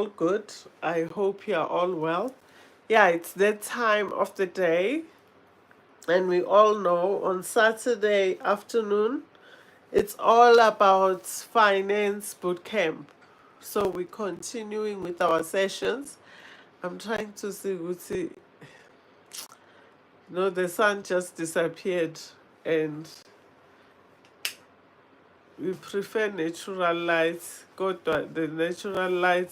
Good. I hope you're all well. Yeah, it's that time of the day, and we all know on Saturday afternoon, it's all about finance boot camp. So we're continuing with our sessions. I'm trying to see, no, the sun just disappeared, and we prefer natural lights. God, the natural light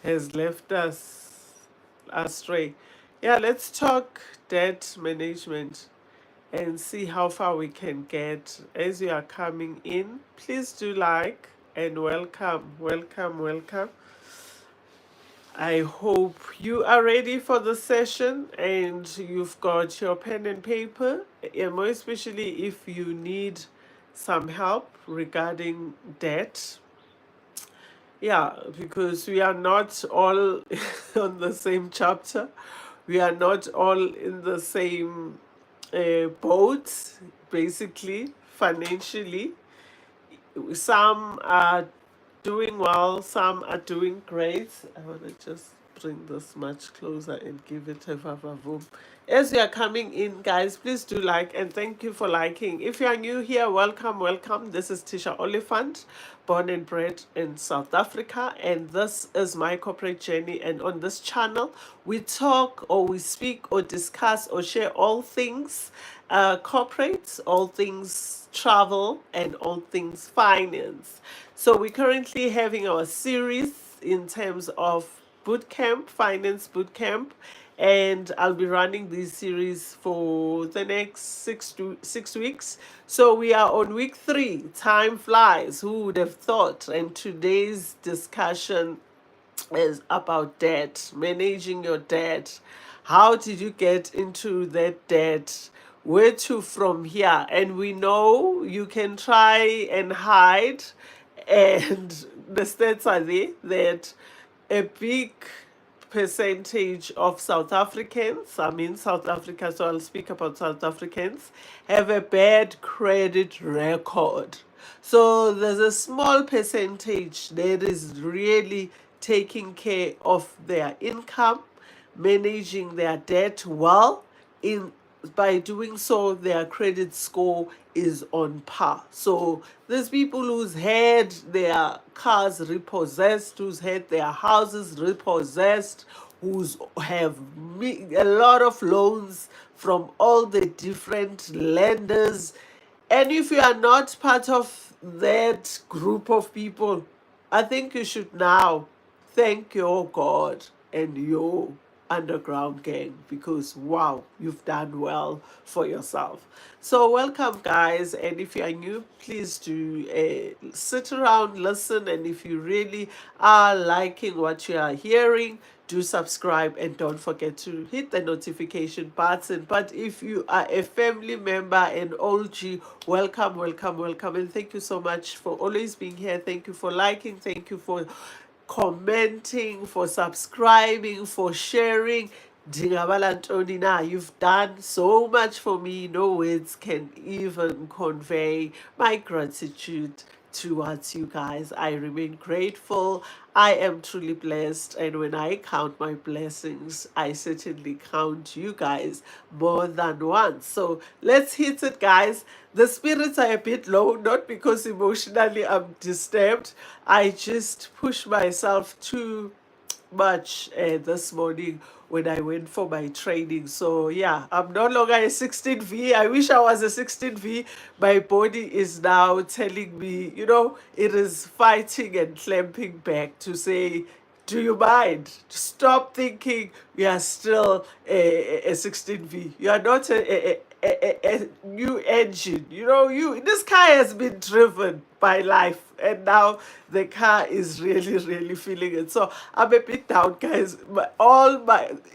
has left us astray. Yeah, let's talk debt management and see how far we can get. As you are coming in, please do like and welcome, welcome, welcome. I hope you are ready for the session and you've got your pen and paper, and more especially if you need some help regarding debt. Yeah, because we are not all on the same chapter. We are not all in the same boat, basically, financially. Some are doing well, some are doing great. I want to just bring this much closer and give it a vavavoom. As you are coming in, guys, please do like and thank you for liking. If you are new here, welcome, welcome. This is Tisha Oliphant, born and bred in South Africa, and this is my corporate journey. And on this channel, we talk or we speak or discuss or share all things corporate, all things travel, and all things finance. So we're currently having our series in terms of bootcamp, finance bootcamp, and I'll be running this series for the next 6 weeks. So we are on week 3. Time flies. Who would have thought? And today's discussion is about debt, managing your debt. How did you get into that debt? Where to from here? And we know you can try and hide, and the stats are there that a big percentage of South Africans, I'm in South Africa, so I'll speak about South Africans, have a bad credit record. So there's a small percentage that is really taking care of their income, managing their debt well. In by doing so, their credit score is on par. So there's people who's had their cars repossessed, who's had their houses repossessed, who's have a lot of loans from all the different lenders. And if you are not part of that group of people, I think you should now thank your God and your underground gang, because wow, you've done well for yourself. So welcome, guys, and if you are new, please do sit around, listen, and if you really are liking what you are hearing, do subscribe and don't forget to hit the notification button. But if you are a family member and OG, welcome, welcome, welcome, and thank you so much for always being here. Thank you for liking, thank you for commenting, for subscribing, for sharing. Ndingabala ntoni na, you've done so much for me. No words can even convey my gratitude towards you guys. I remain grateful. I am truly blessed, and when I count my blessings, I certainly count you guys more than once. So let's hit it, guys. The spirits are a bit low, not because emotionally I'm disturbed. I just push myself too much this morning when I went for my training. So yeah, I'm no longer a 16V. I wish I was a 16V. My body is now telling me, it is fighting and clamping back to say, do you mind? Stop thinking you are still a 16V. You are not a new engine. This car has been driven by life, and now the car is really, really feeling it. So I'm a bit down, guys.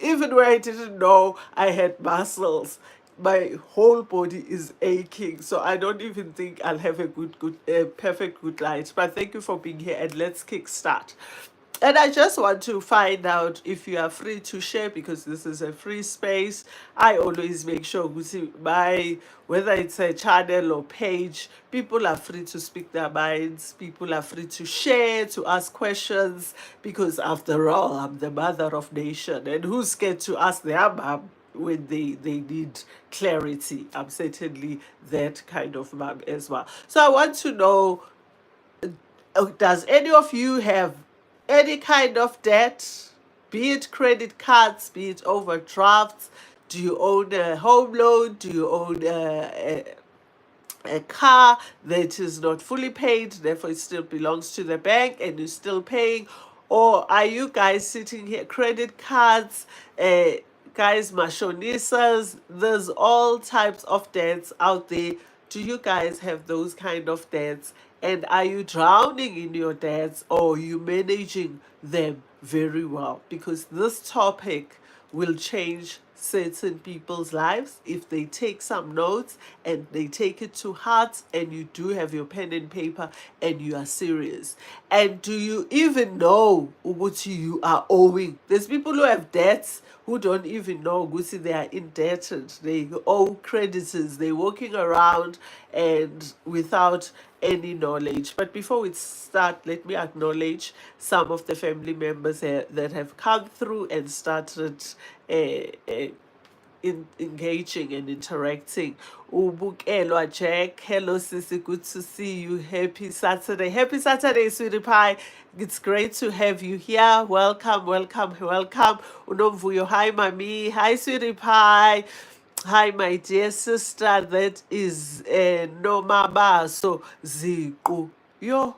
Even where I didn't know I had muscles, my whole body is aching. So I don't even think I'll have a perfect good night. But thank you for being here, and let's kick start. And I just want to find out if you are free to share, because this is a free space. I always make sure whether it's a channel or page, people are free to speak their minds. People are free to share, to ask questions, because after all, I'm the mother of nation. And who's scared to ask their mom when they need clarity? I'm certainly that kind of mom as well. So I want to know, does any of you have any kind of debt, be it credit cards, be it overdrafts? Do you own a home loan? Do you own a car that is not fully paid, therefore it still belongs to the bank and you're still paying? Or are you guys sitting here, credit cards, guys, mashonisas? There's all types of debts out there. Do you guys have those kind of debts? And are you drowning in your debts, or are you managing them very well? Because this topic will change certain people's lives if they take some notes and they take it to heart, and you do have your pen and paper and you are serious. And do you even know what you are owing? There's people who have debts who don't even know Gusi they are indebted. They owe creditors. They're walking around and without any knowledge. But before we start, let me acknowledge some of the family members that have come through and started engaging and interacting. Ubukelwa Jack, hello Sissy, good to see you. Happy Saturday. Happy Saturday, sweetie pie. It's great to have you here. Welcome, welcome, welcome. Unomvuyo, hi mami. Hi sweetie pie. Hi, my dear sister. That is Nomaba. So Ziku. Yo,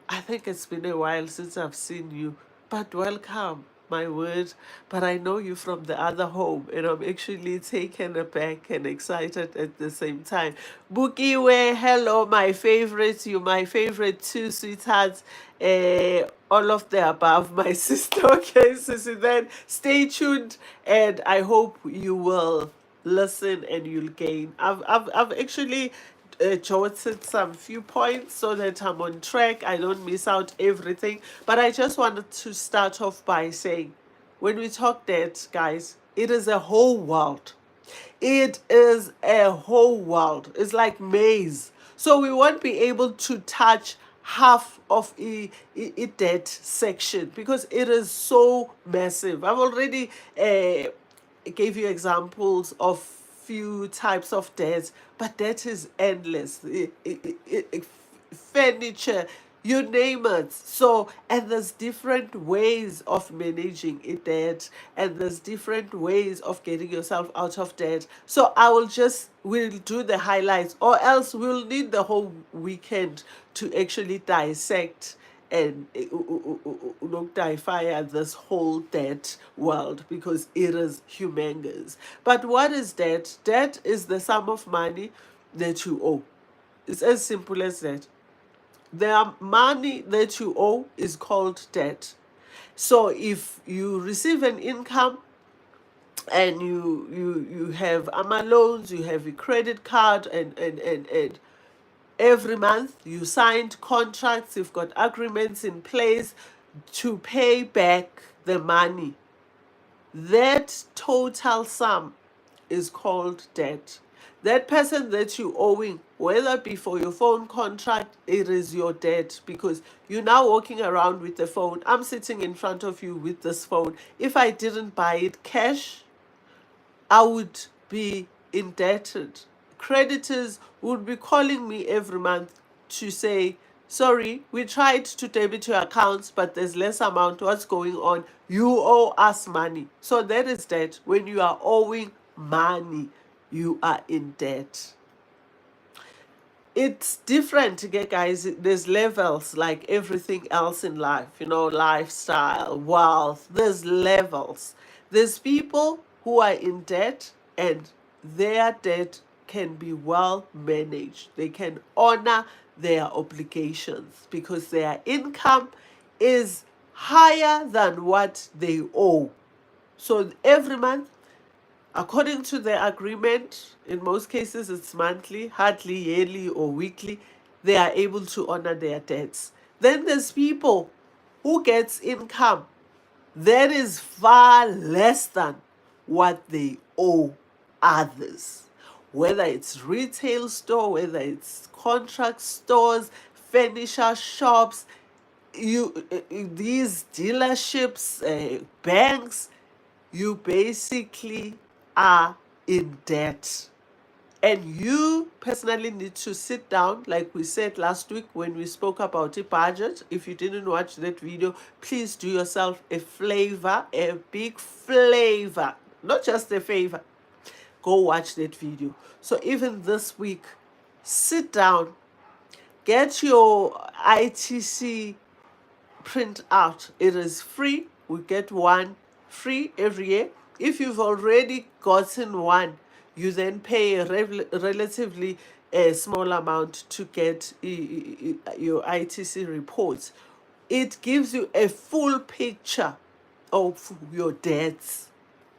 I think it's been a while since I've seen you, but welcome, my word. But I know you from the other home, and I'm actually taken aback and excited at the same time. Bukiwe, hello, my favorite. You, my favorite too, sweetheart. All of the above, my sister. Okay, Sissy, then stay tuned, and I hope you will listen and you'll gain. I've actually jotted some few points so that I'm on track. I don't miss out everything. But I just wanted to start off by saying, when we talk debt, guys, it is a whole world. It is a whole world. It's like maze. So we won't be able to touch half of debt section because it is so massive. I've already gave you examples of few types of debts, but debt is endless. Furniture, you name it. So, and there's different ways of managing a debt, and there's different ways of getting yourself out of debt. So we'll do the highlights, or else we'll need the whole weekend to actually dissect and fire this whole debt world, because it is humongous. But what is debt? Debt is the sum of money that you owe. It's as simple as that. The money that you owe is called debt. So if you receive an income and you have loans, you have a credit card, and every month you signed contracts, you've got agreements in place to pay back the money, that total sum is called debt. That person that you owing, whether it be for your phone contract, it is your debt, because you're now walking around with the phone. I'm sitting in front of you with this phone. If I didn't buy it cash, I would be indebted. Creditors would be calling me every month to say, sorry, we tried to debit your accounts, but there's less amount. What's going on? You owe us money. So that is debt. When you are owing money, you are in debt. It's different, okay, guys. There's levels like everything else in life, lifestyle, wealth. There's levels. There's people who are in debt, and their debt can be well managed. They can honor their obligations because their income is higher than what they owe. So every month, according to the agreement, in most cases it's monthly, hardly yearly or weekly, they are able to honor their debts. Then there's people who gets income that is far less than what they owe others. Whether it's retail store, whether it's contract stores, furniture shops, these dealerships, banks, you basically are in debt. And you personally need to sit down, like we said last week when we spoke about a budget. If you didn't watch that video, please do yourself a flavor, a big flavor, not just a favor. Go watch that video. So even this week, sit down, get your ITC print out. It is free. We get one free every year. If you've already gotten one, you then pay a relatively small amount to get your ITC reports. It gives you a full picture of your debts,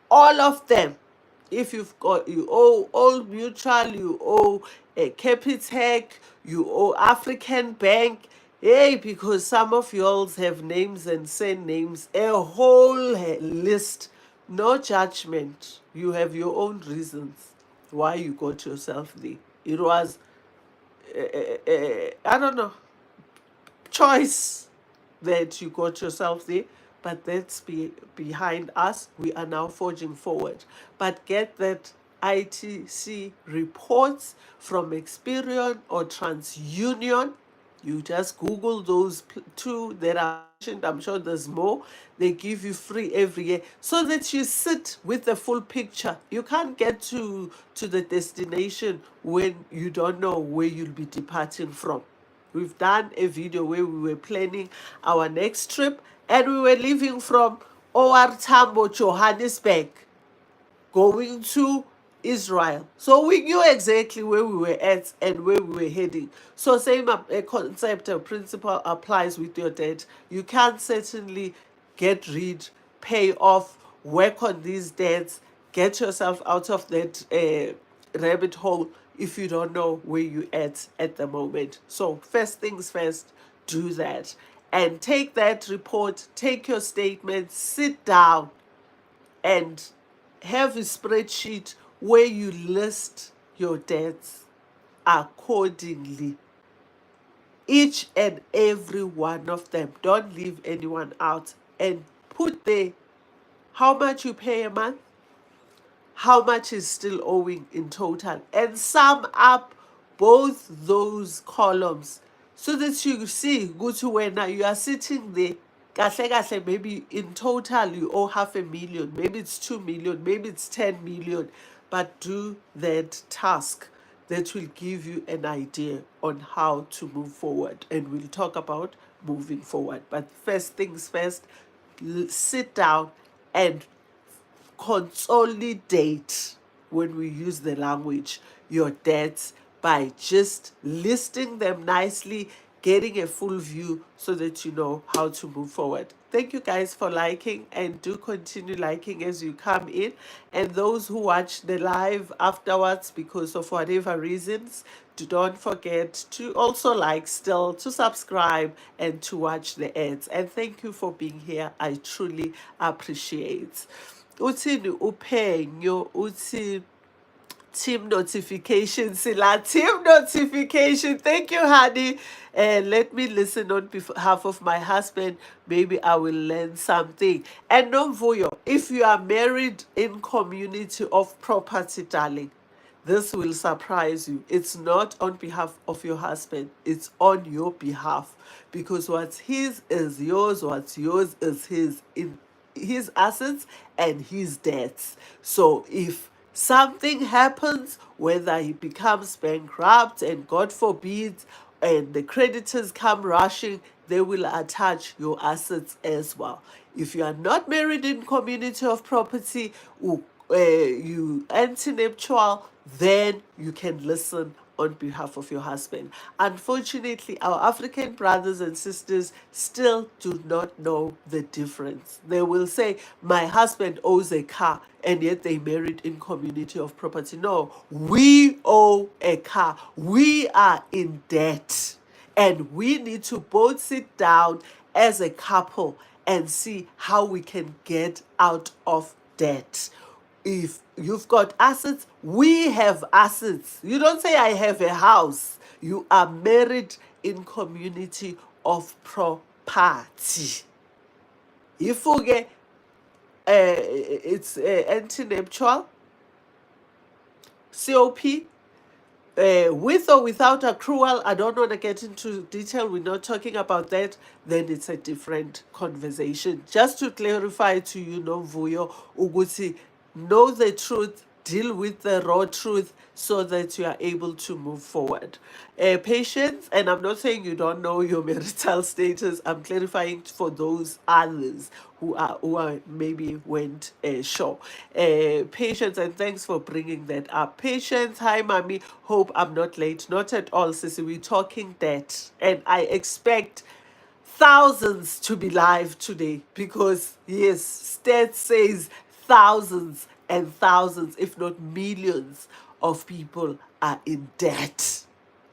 all of them. If you owe Old Mutual, you owe a Capitec, you owe African Bank, hey, because some of y'all have names and surnames, a whole list. No judgment. You have your own reasons why you got yourself there. It was, I don't know, choice that you got yourself there, but that's behind us. We are now forging forward. But get that ITC reports from Experian or TransUnion. You just Google those two that are mentioned. I'm sure there's more. They give you free every year so that you sit with the full picture. You can't get to the destination when you don't know where you'll be departing from. We've done a video where we were planning our next trip and we were leaving from OR Tambo, Johannesburg, going to Israel. So we knew exactly where we were at and where we were heading. So same concept or principle applies with your debt. You can certainly get rid, pay off, work on these debts, get yourself out of that rabbit hole if you don't know where you're at the moment. So first things first, do that. And take that report, take your statement, sit down and have a spreadsheet where you list your debts accordingly. Each and every one of them. Don't leave anyone out. And put there how much you pay a month, how much is still owing in total, and sum up both those columns so that you see when you are sitting there maybe in total you owe 500,000, maybe it's 2 million, maybe it's 10 million, but do that task. That will give you an idea on how to move forward, and we'll talk about moving forward. But first things first, sit down and consolidate, when we use the language, your debts by just listing them nicely, getting a full view so that you know how to move forward. Thank you guys for liking, and do continue liking as you come in. And those who watch the live afterwards because of whatever reasons, don't forget to also like, still to subscribe and to watch the ads. And thank you for being here. I truly appreciate. Uthini uphenyo uthi team notification, sila team notification. Thank you, honey. And let me listen on behalf of my husband. Maybe I will learn something. And Nomvuyo, if you are married in community of property, darling, this will surprise you. It's not on behalf of your husband, it's on your behalf. Because what's his is yours, what's yours is his, in his assets and his debts. So if something happens, whether he becomes bankrupt and God forbid, and the creditors come rushing, they will attach your assets as well. If you are not married in community of property, you anti-nuptial, then you can listen on behalf of your husband. Unfortunately, our African brothers and sisters still do not know the difference. They will say, my husband owes a car, and yet they married in community of property. No, we owe a car. We are in debt. And we need to both sit down as a couple and see how we can get out of debt. If you've got assets, we have assets. You don't say I have a house. You are married in community of property. If we get it's anti-nuptial, COP, with or without accrual, I don't want to get into detail. We're not talking about that. Then it's a different conversation. Just to clarify to you, Novuyo, Uguti, know the truth, deal with the raw truth so that you are able to move forward. Patience, and I'm not saying you don't know your marital status. I'm clarifying for those others who are maybe went sure. Patience, and thanks for bringing that up. Patience, hi mommy. Hope I'm not late. Not at all, sissy. We're talking debt, and I expect thousands to be live today because yes, stat says thousands and thousands, if not millions, of people are in debt.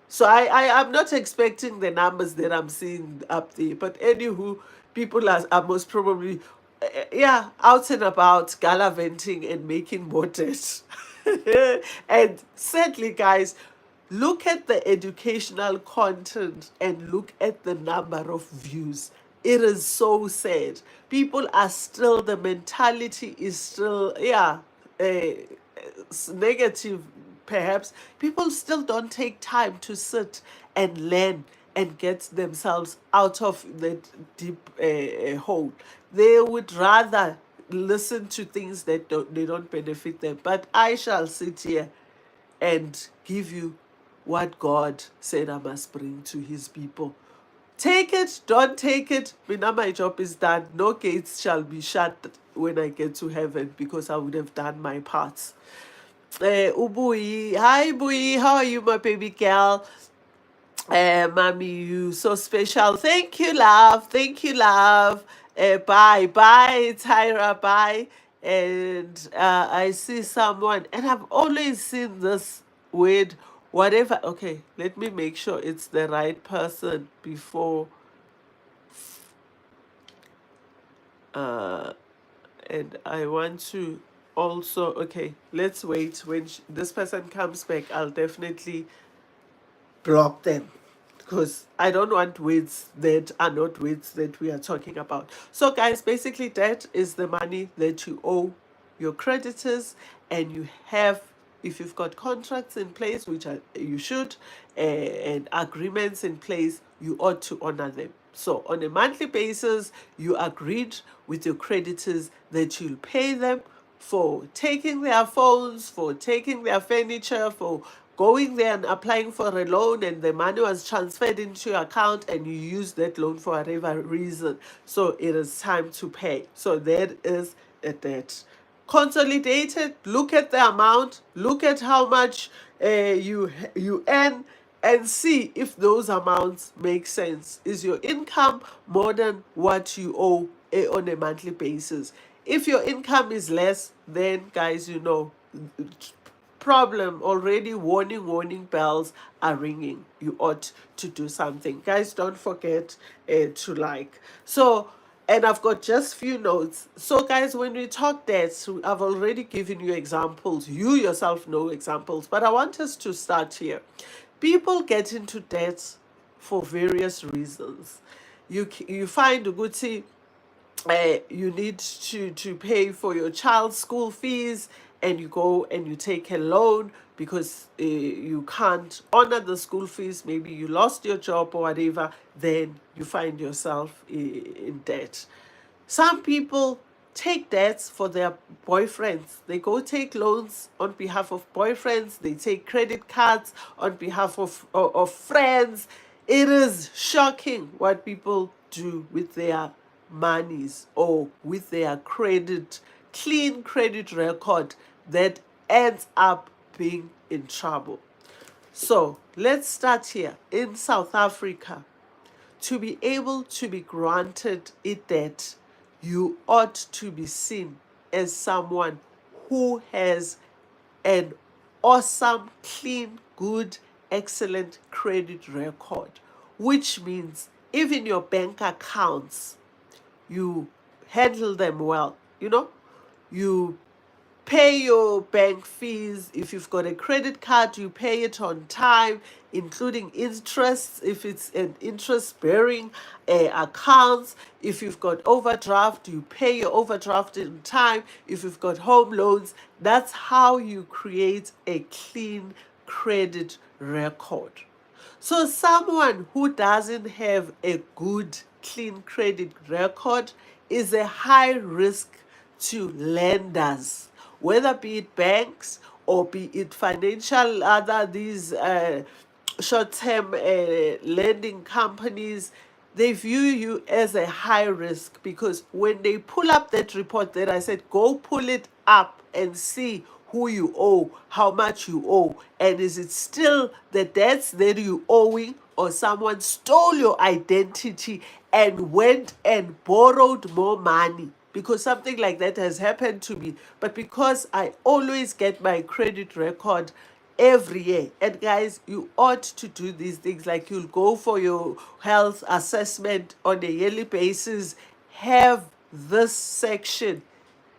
So I'm not expecting the numbers that I'm seeing up there. But anywho, people are most probably, yeah, out and about gallivanting and making more debt. And sadly, guys, look at the educational content and look at the number of views. It is so sad. People are still, the mentality is still, yeah, negative perhaps. People still don't take time to sit and learn and get themselves out of that deep hole. They would rather listen to things that they don't benefit them. But I shall sit here and give you what God said I must bring to his people. Take it, don't take it. Mina, my job is done. No gates shall be shut when I get to heaven because I would have done my part. Ubui, hi Bui, how are you, my baby girl? Mommy, you so special. Thank you, love. Thank you, love. Bye, bye, Tyra, bye. And I see someone, and I've always seen this weird, whatever. Okay, let me make sure it's the right person before. And I want to also, okay, let's wait. When this person comes back, I'll definitely block them because I don't want words that are not words that we are talking about. So, guys, basically, debt is the money that you owe your creditors, and you have, if you've got contracts in place, which you should, and agreements in place, you ought to honor them. So, on a monthly basis, you agreed with your creditors that you'll pay them for taking their phones, for taking their furniture, for going there and applying for a loan, and the money was transferred into your account and you use that loan for whatever reason. So it is time to pay. So that is a debt. Consolidated, look at the amount, look at how much you earn, and see if those amounts make sense. Is your income more than what you owe on a monthly basis? If your income is less, then guys, problem already. Warning bells are ringing. You ought to do something, guys. Don't forget to like. So, and I've got just few notes. So guys, when we talk debts, I've already given you examples. You yourself know examples, but I want us to start here. People get into debt for various reasons. You find a good thing, you need to pay for your child's school fees, and you go and you take a loan because you can't honor the school fees. Maybe you lost your job or whatever, then you find yourself in debt. Some people take debts for their boyfriends. They go take loans on behalf of boyfriends. They take credit cards on behalf of friends. It is shocking what people do with their monies or with their clean credit record that ends up being in trouble. So let's start here. In South Africa, to be able to be granted a debt, you ought to be seen as someone who has an awesome, clean, good, excellent credit record, which means even your bank accounts, you handle them well. You pay your bank fees. If you've got a credit card, you pay it on time, including interest if it's an interest bearing accounts. If you've got overdraft, you pay your overdraft in time. If you've got home loans, that's how you create a clean credit record. So someone who doesn't have a good clean credit record is a high risk to lenders, whether be it banks or be it financial other these short-term lending companies. They view you as a high risk because when they pull up that report that I said, go pull it up and see who you owe, how much you owe, and is it still the debts that you owing, or someone stole your identity and went and borrowed more money, because something like that has happened to me. But because I always get my credit record every year, and guys, you ought to do these things, like you'll go for your health assessment on a yearly basis, have this section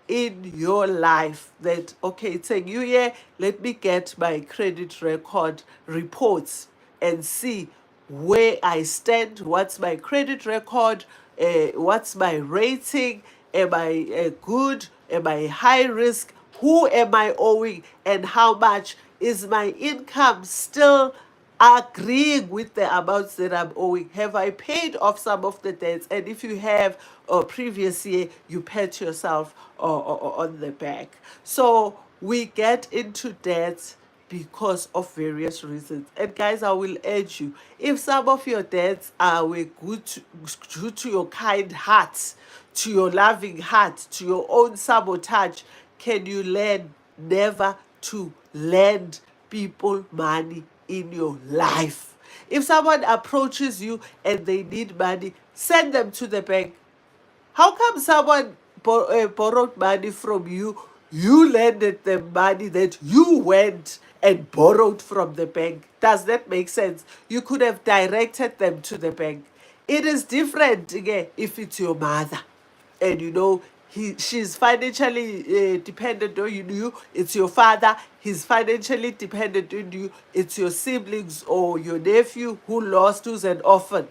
in your life that, okay, it's a new year, let me get my credit record reports and see where I stand, what's my credit record, what's my rating, am I good, am I high risk, who am I owing, and how much is my income still agreeing with the amounts that I'm owing? Have I paid off some of the debts? And if you have, or previous year, you pat yourself on the back. So we get into debt because of various reasons. And guys, I will urge you, if some of your debts were due to your kind heart, to your loving heart, to your own sabotage, can you learn never to lend people money in your life? If someone approaches you and they need money, send them to the bank. How come someone borrowed money from you, you lended them money that you went and borrowed from the bank? Does that make sense? You could have directed them to the bank. It is different again if it's your mother and she's financially dependent on you. It's your father, he's financially dependent on you. It's your siblings or your nephew who lost, who's an orphan.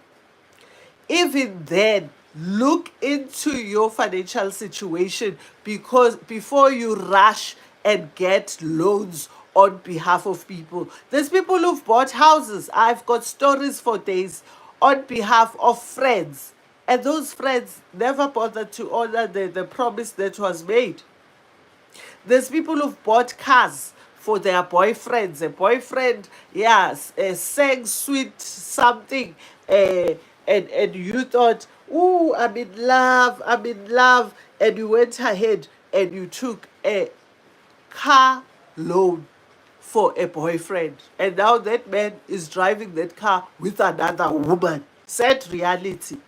Even then, look into your financial situation, because before you rush and get loans on behalf of people. There's people who've bought houses. I've got stories for days on behalf of friends, and those friends never bothered to honor the promise that was made. There's people who've bought cars for their boyfriends. A boyfriend, yes, sang sweet something, and you thought, "Ooh, I'm in love," and you went ahead and you took a car loan for a boyfriend, and now that man is driving that car with another woman. Sad reality.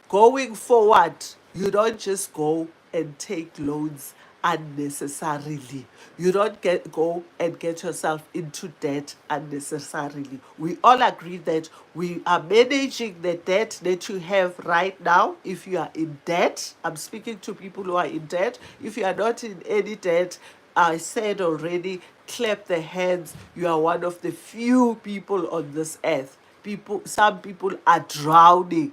Going forward, you don't just go and take loans unnecessarily. You don't go and get yourself into debt unnecessarily. We all agree that we are managing the debt that you have right now. If you are in debt, I'm speaking to people who are in debt. If you are not in any debt, I said already, clap the hands. You are one of the few people on this earth. Some people are drowning,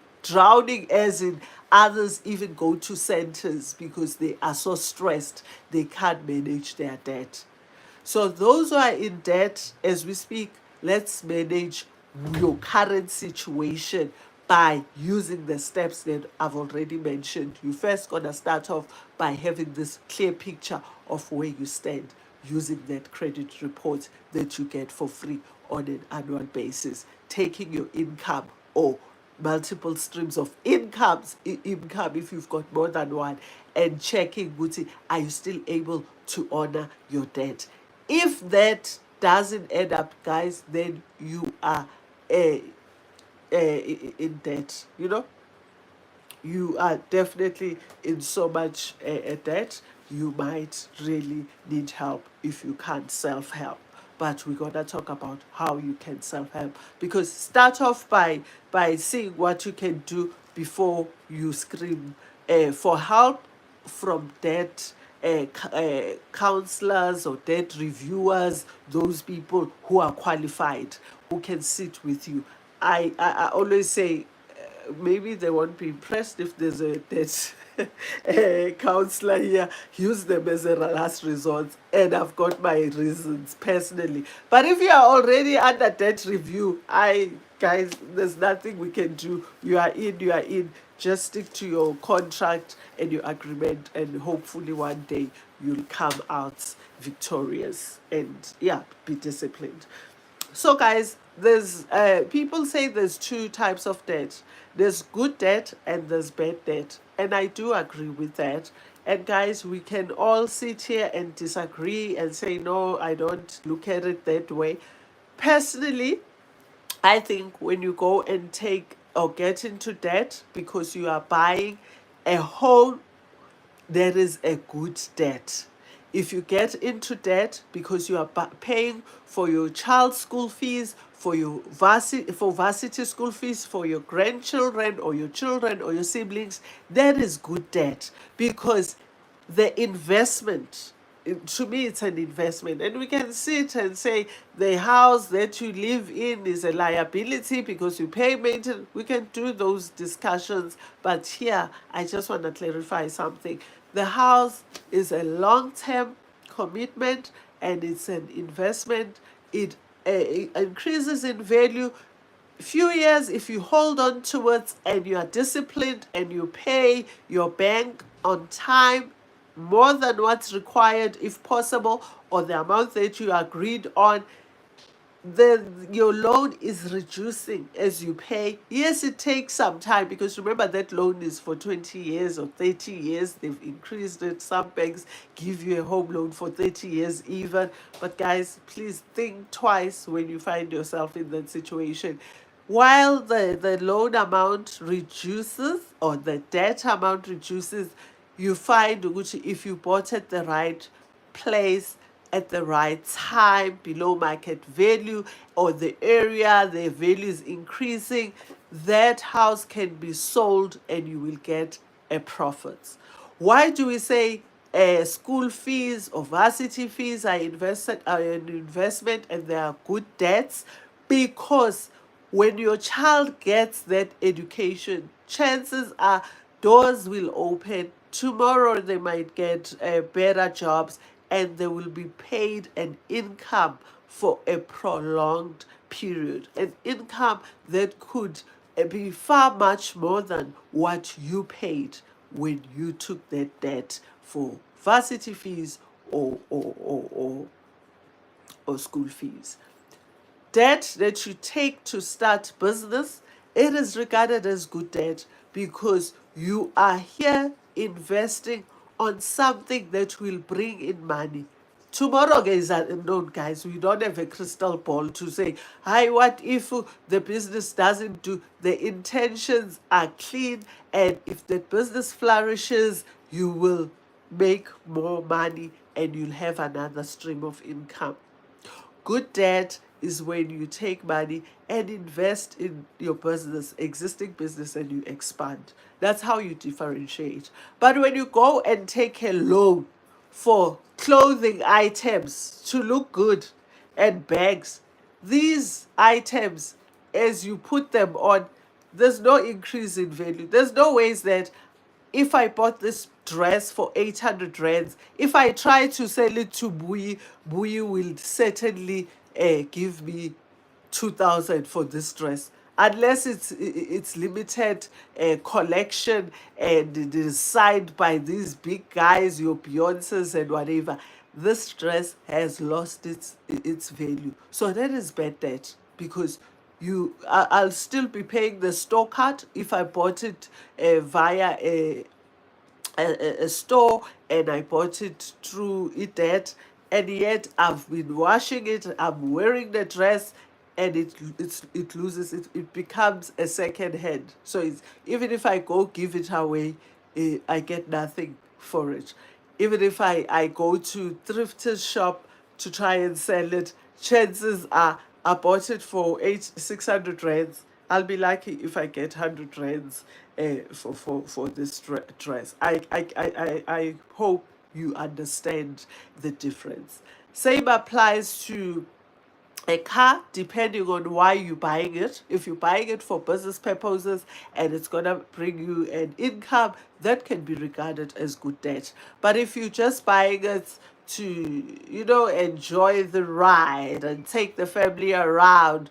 as in others even go to centers because they are so stressed they can't manage their debt. So those who are in debt, as we speak, let's manage your current situation by using the steps that I've already mentioned. You first gonna start off by having this clear picture of where you stand, using that credit report that you get for free on an annual basis, taking your income or multiple streams of income if you've got more than one, and checking, Guti, are you still able to honor your debt? If that doesn't end up, guys, then you are in debt. You are definitely in so much debt. You might really need help if you can't self-help. but we're gonna talk about how you can self-help. Because start off by seeing what you can do before you scream for help from debt counselors or debt reviewers, those people who are qualified, who can sit with you. I always say maybe they won't be impressed if there's a debt counselor here. Use them as a last resort, and I've got my reasons personally. But if you are already under debt review, guys, there's nothing we can do. You are in, you are in. Just stick to your contract and your agreement, and hopefully one day you'll come out victorious and yeah, be disciplined. So guys, there's people say there's two types of debt. There's good debt and there's bad debt, and I do agree with that. And guys, we can all sit here and disagree and say no, I don't look at it that way. Personally, I think when you go and take or get into debt because you are buying a home, there is a good debt. If you get into debt because you are paying for your child's school fees, for your varsity school fees, for your grandchildren or your children or your siblings, that is good debt, because the investment, to me it's an investment. And we can sit and say the house that you live in is a liability because you pay maintenance. We can do those discussions, but here I just want to clarify something. The house is a long-term commitment and it's an investment. It increases in value few years if you hold on to it and you are disciplined and you pay your bank on time, more than what's required if possible, or the amount that you agreed on, then your loan is reducing as you pay. Yes, it takes some time, because remember that loan is for 20 years or 30 years. They've increased it. Some banks give you a home loan for 30 years even. But guys, please think twice when you find yourself in that situation. While the loan amount reduces or the debt amount reduces, you find if you bought at the right place at the right time below market value, or the area the value is increasing, that house can be sold and you will get a profit. Why do we say school fees or varsity fees are an investment and they are good debts? Because when your child gets that education, chances are doors will open. Tomorrow they might get better jobs and they will be paid an income for a prolonged period, an income that could be far much more than what you paid when you took that debt for varsity fees or school fees. Debt that you take to start business, it is regarded as good debt because you are here investing on something that will bring in money. Tomorrow, guys, are unknown, guys. We don't have a crystal ball to say, hi, what if the business doesn't do? The intentions are clean, and if the business flourishes, you will make more money and you'll have another stream of income. Good debt is when you take money and invest in your business, existing business, and you expand. That's how you differentiate. But when you go and take a loan for clothing items to look good and bags, these items, as you put them on, there's no increase in value. There's no ways that if I bought this dress for 800 rands, if I try to sell it to Bui, Bui will certainly give me 2,000 for this dress, unless it's limited collection and it is signed by these big guys, your Beyonces and whatever. This dress has lost its value. So that is bad debt, because I'll still be paying the store card if I bought it via a store and I bought it through eDebt, and yet I've been washing it, I'm wearing the dress, and it loses it becomes a second hand. So it's, even if I go give it away, I get nothing for it. Even if I go to thrifters shop to try and sell it, chances are I bought it for 600 rands. I'll be lucky if I get 100 rands for this dress. I hope you understand the difference. Same applies to a car, depending on why you're buying it. If you're buying it for business purposes and it's gonna bring you an income, that can be regarded as good debt. But if you're just buying it to, enjoy the ride and take the family around,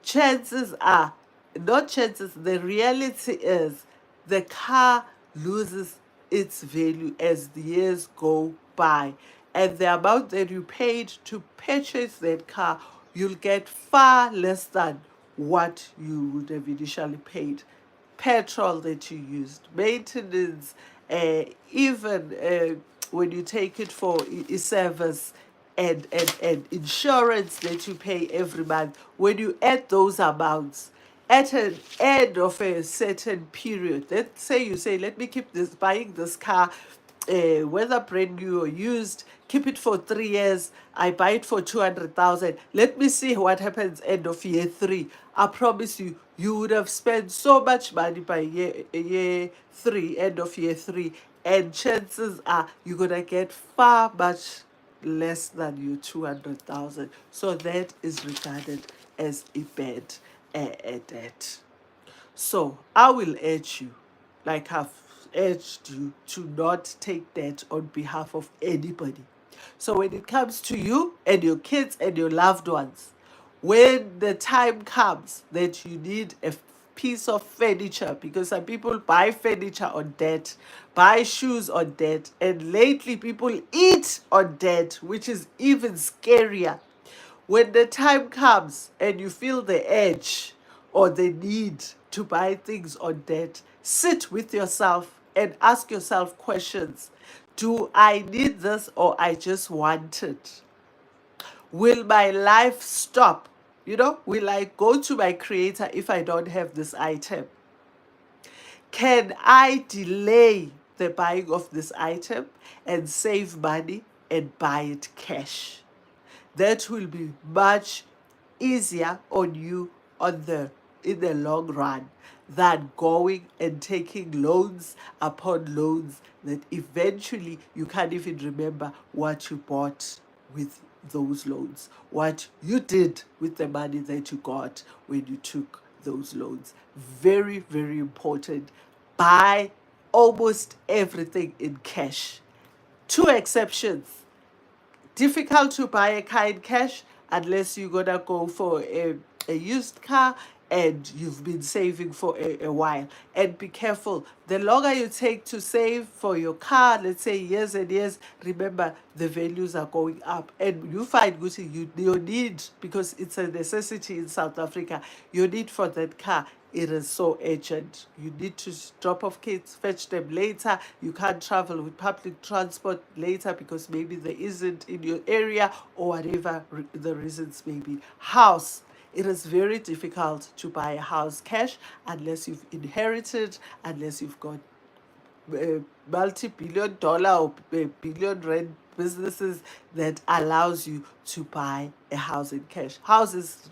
chances are, not chances, the reality is the car loses its value as the years go by. And the amount that you paid to purchase that car, you'll get far less than what you would have initially paid. Petrol that you used, maintenance, even when you take it for service, and insurance that you pay every month, when you add those amounts at an end of a certain period, let's say you say, let me keep this buying this car, whether brand new or used, keep it for 3 years. I buy it for 200,000. Let me see what happens end of year 3. I promise you, you would have spent so much money by year 3, end of year 3, and chances are you're gonna get far much less than your 200,000. So that is regarded as a bad debt. So I will urge you, like I've urged you, to not take debt on behalf of anybody. So when it comes to you and your kids and your loved ones, when the time comes that you need a piece of furniture, because some people buy furniture on debt, buy shoes on debt, and lately people eat on debt, which is even scarier. When the time comes and you feel the urge or the need to buy things on debt, sit with yourself and ask yourself questions. Do I need this or I just want it? Will my life stop? Will I go to my creator if I don't have this item? Can I delay the buying of this item and save money and buy it cash? That will be much easier on you in the long run than going and taking loans upon loans that eventually you can't even remember what you bought with those loans, what you did with the money that you got when you took those loans. Very, very important. Buy almost everything in cash. Two exceptions: difficult to buy a car in cash unless you're gonna go for a used car and you've been saving for a while. And be careful, the longer you take to save for your car, let's say years and years, remember the values are going up, and you find good your need, because it's a necessity in South Africa, your need for that car, it is so urgent. You need to drop off kids, fetch them later. You can't travel with public transport later because maybe there isn't in your area, or whatever the reasons may be. House. It is very difficult to buy a house cash unless you've inherited, unless you've got multi-billion dollar or billion rand businesses that allows you to buy a house in cash. Houses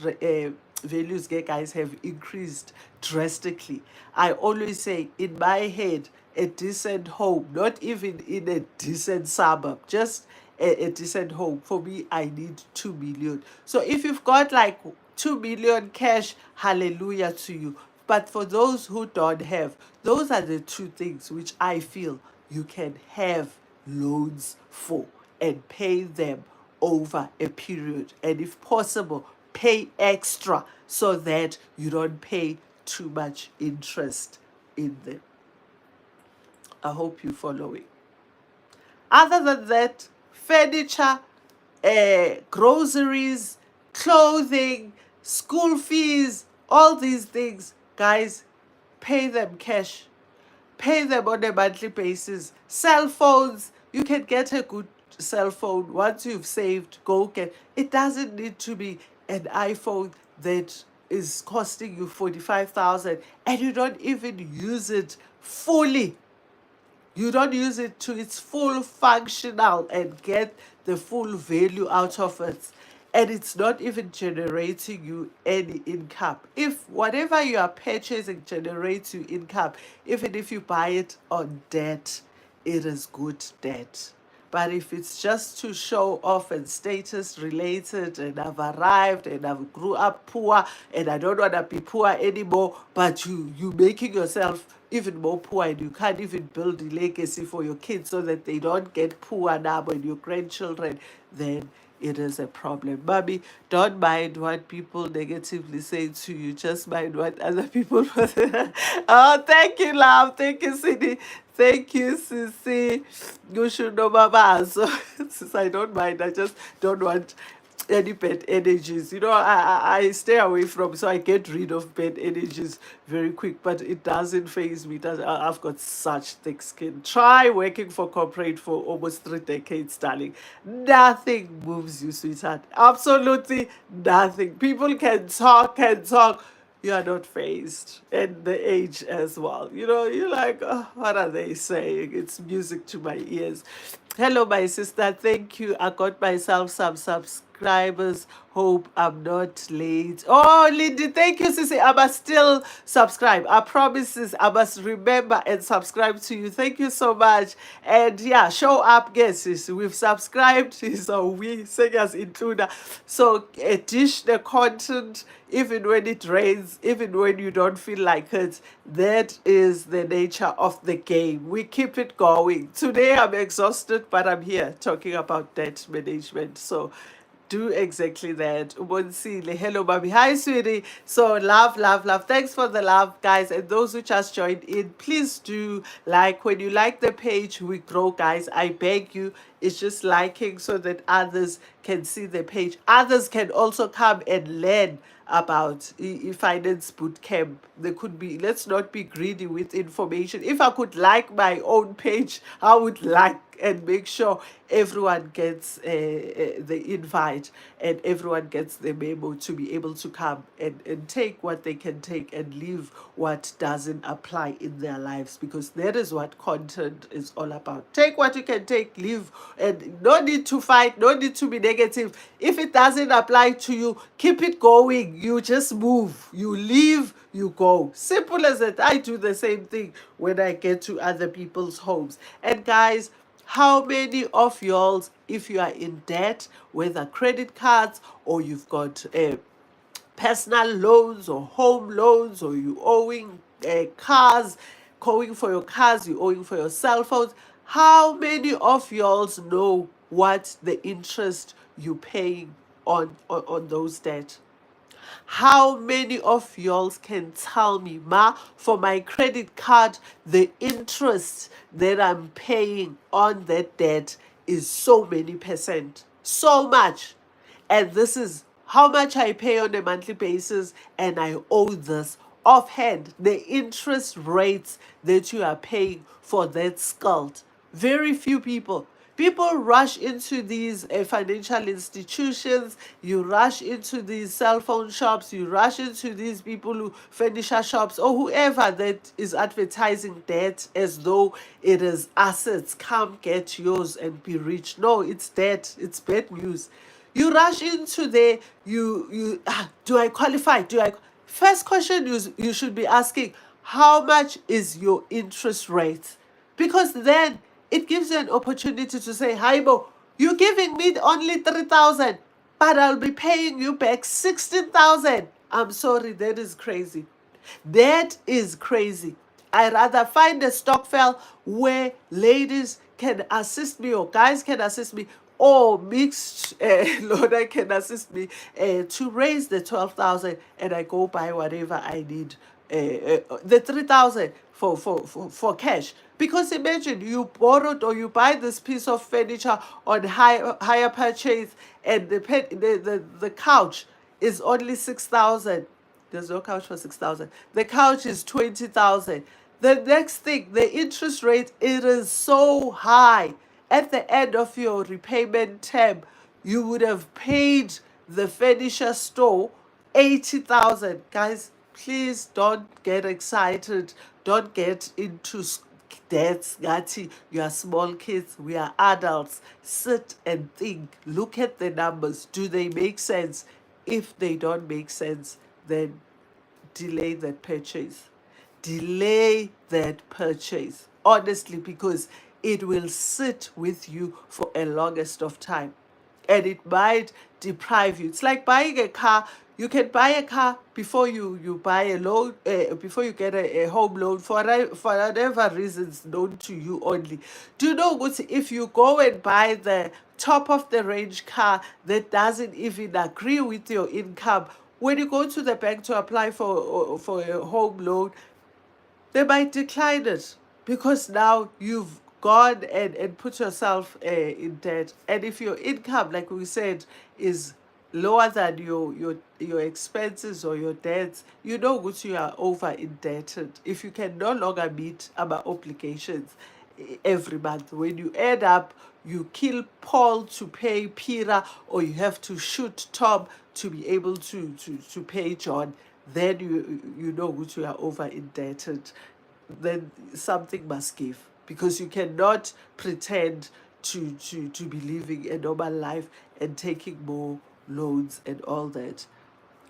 values, guys, have increased drastically. I always say, in my head, a decent home, not even in a decent suburb, just a decent home, for me, I need 2 million. So if you've got like 2 million cash, hallelujah to you. But for those who don't have, those are the two things which I feel you can have loans for and pay them over a period. And if possible, pay extra so that you don't pay too much interest in them. I hope you're following. Other than that, furniture, groceries, clothing, school fees, all these things, guys, pay them cash. Pay them on a monthly basis. Cell phones, you can get a good cell phone once you've saved. Go get it. Doesn't need to be an iPhone that is costing you 45,000 and you don't even use it fully. You don't use it to its full functional and get the full value out of it. and it's not even generating you any income. If whatever you are purchasing generates you income, even if you buy it on debt, it is good debt. But if it's just to show off and status related, and I've arrived and I've grew up poor and I don't want to be poor anymore, but you making yourself even more poor, and you can't even build a legacy for your kids so that they don't get poor now and your grandchildren, then it is a problem. Mommy, don't mind what people negatively say to you. Just mind what other people say. Oh, thank you, love. Thank you, Cindy. Thank you, Sissy. You should know, Mama. So, since I don't mind, I just don't want any bad energies. You know, I stay away from, so I get rid of bad energies very quick, but it doesn't phase me. I've got such thick skin. Try working for corporate for almost 3 decades, darling. Nothing moves you, sweetheart. Absolutely nothing. People can talk. You are not phased, and the age as well. You know, you're like, oh, what are they saying? It's music to my ears. Hello, my sister. Thank you. I got myself some subscribers. Hope I'm not late. Oh, Lindy, thank you, Sissy. I must still subscribe. I promise I must remember and subscribe to you. Thank you so much. And yeah, show up, guests. We've subscribed. So we singers include. So dish the content even when it rains, even when you don't feel like it. That is the nature of the game. We keep it going. Today I'm exhausted, but I'm here talking about debt management. So do exactly that. Ubonsile. Hello, Bobby. Hi, sweetie. So, love, love, love. Thanks for the love, guys. And those who just joined in, please do like. When you like the page, we grow, guys. I beg you. It's just liking so that others can see the page. Others can also come and learn about finance bootcamp. There could be, let's not be greedy with information. If I could like my own page, I would like and make sure everyone gets the invite and everyone gets the memo to be able to come and take what they can take and leave what doesn't apply in their lives, because that is what content is all about. Take what you can take, leave, and no need to fight, no need to be negative. If it doesn't apply to you, keep it going. You just move, you leave, you go. Simple as that. I do the same thing when I get to other people's homes. And guys, how many of y'all, if you are in debt, whether credit cards or you've got personal loans or home loans, or you owing cars, owing for your cars, you owing for your cell phones, how many of y'all know what the interest you paying on those debt? How many of y'all can tell me, Ma, for my credit card, the interest that I'm paying on that debt is so many percent, so much. And this is how much I pay on a monthly basis, and I owe this offhand. The interest rates that you are paying for that skuld. Very few people. People rush into these financial institutions, you rush into these cell phone shops, you rush into these people who furniture shops, or whoever that is advertising debt as though it is assets. Come get yours and be rich. No, it's debt. It's bad news. You rush into there, do I qualify? First question you should be asking, how much is your interest rate? Because then it gives you an opportunity to say, Haibo, you're giving me only 3,000, but I'll be paying you back 16,000. I'm sorry, that is crazy. That is crazy. I rather find a stokvel where ladies can assist me or guys can assist me, or mixed loader can assist me to raise the 12,000, and I go buy whatever I need, the 3,000 for cash. Because imagine you borrowed or you buy this piece of furniture on higher purchase, and the couch is only 6,000. There's no couch for 6,000. The couch is 20,000. The next thing, the interest rate, it is so high. At the end of your repayment term, you would have paid the furniture store 80,000. Guys, please don't get excited. Don't get into debts. Gati, you are small kids, we are adults. Sit and think. Look at the numbers. Do they make sense? If they don't make sense, then delay that purchase. Delay that purchase. Honestly, because it will sit with you for a longest of time, and it might deprive you. It's like buying a car. You can buy a car before you buy a loan, before you get a home loan for whatever reasons known to you only. Do you know what? If you go and buy the top of the range car that doesn't even agree with your income, when you go to the bank to apply for a home loan, they might decline it because now you've gone and put yourself in debt. And if your income, like we said, is lower than your expenses or your debts, you know what, you are over indebted. If you can no longer meet our obligations every month, when you add up, you kill Paul to pay Peter, or you have to shoot Tom to be able to pay John, then you know which you are over indebted. Then something must give, because you cannot pretend to be living a normal life and taking more loans and all that.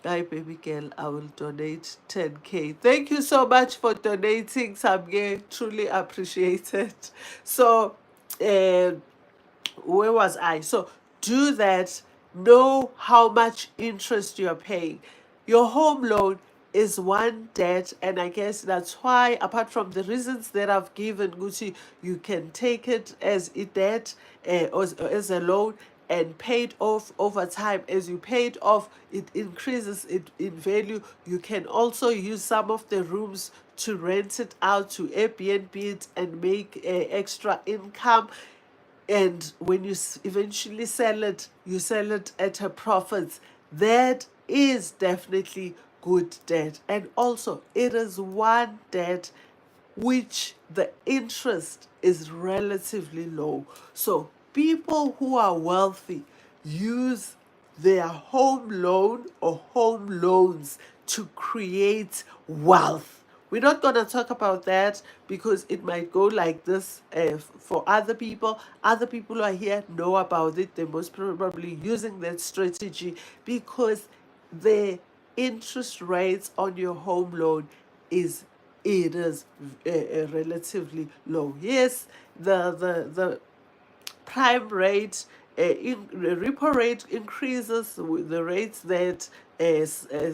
Hi, baby girl, I will donate 10K. Thank you so much for donating, Samge. Truly appreciate it. So, where was I? So do that. Know how much interest you're paying. Your home loan is one debt, and I guess that's why, apart from the reasons that I've given, Gucci, you can take it as a debt, or as a loan, and pay it off over time. As you pay it off, it increases it in value. You can also use some of the rooms to rent it out, to Airbnb it, and make extra income. And when you eventually sell it, you sell it at a profit. That is definitely good debt. And also, it is one debt which the interest is relatively low. So people who are wealthy use their home loan or home loans to create wealth. We're not going to talk about that because it might go like this for other people. Other people who are here know about it. They're most probably using that strategy because the interest rates on your home loan is relatively low. Yes, the prime rate, the repo rate increases with the rates that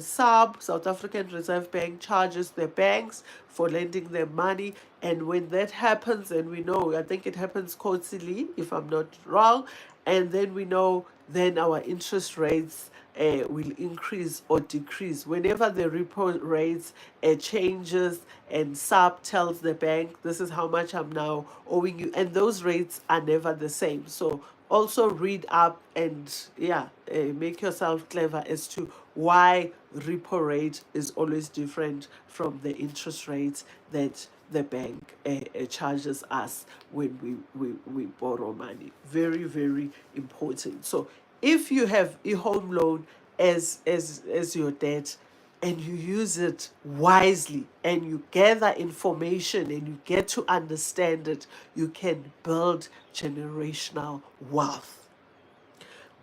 South African Reserve Bank charges the banks for lending them money. And when that happens, and we know, I think it happens quarterly, if I'm not wrong, and then we know then our interest rates will increase or decrease. Whenever the repo rates changes and SAP tells the bank, this is how much I'm now owing you, and those rates are never the same. So also read up and make yourself clever as to why repo rate is always different from the interest rates that the bank charges us when we borrow money. Very, very important. So if you have a home loan as your debt, and you use it wisely, and you gather information, and you get to understand it, you can build generational wealth.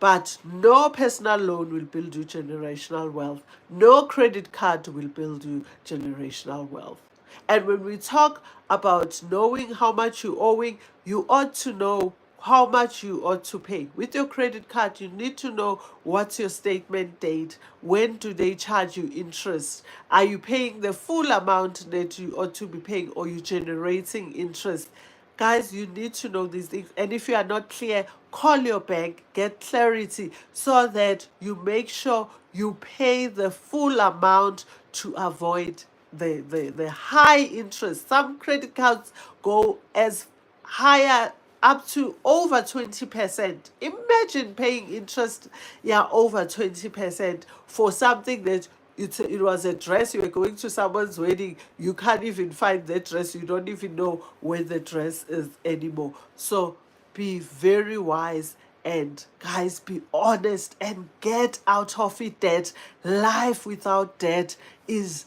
But no personal loan will build you generational wealth. No credit card will build you generational wealth. And when we talk about knowing how much you're owing, you ought to know how much you ought to pay. With your credit card, you need to know what's your statement date. When do they charge you interest? Are you paying the full amount that you ought to be paying, or you generating interest? Guys, you need to know these things. And if you are not clear, call your bank, get clarity so that you make sure you pay the full amount to avoid the high interest. Some credit cards go as higher up to over 20%. Imagine paying interest, over 20% for something that it was a dress. You were going to someone's wedding. You can't even find that dress. You don't even know where the dress is anymore. So be very wise, and guys, be honest and get out of it. Debt. Life without debt is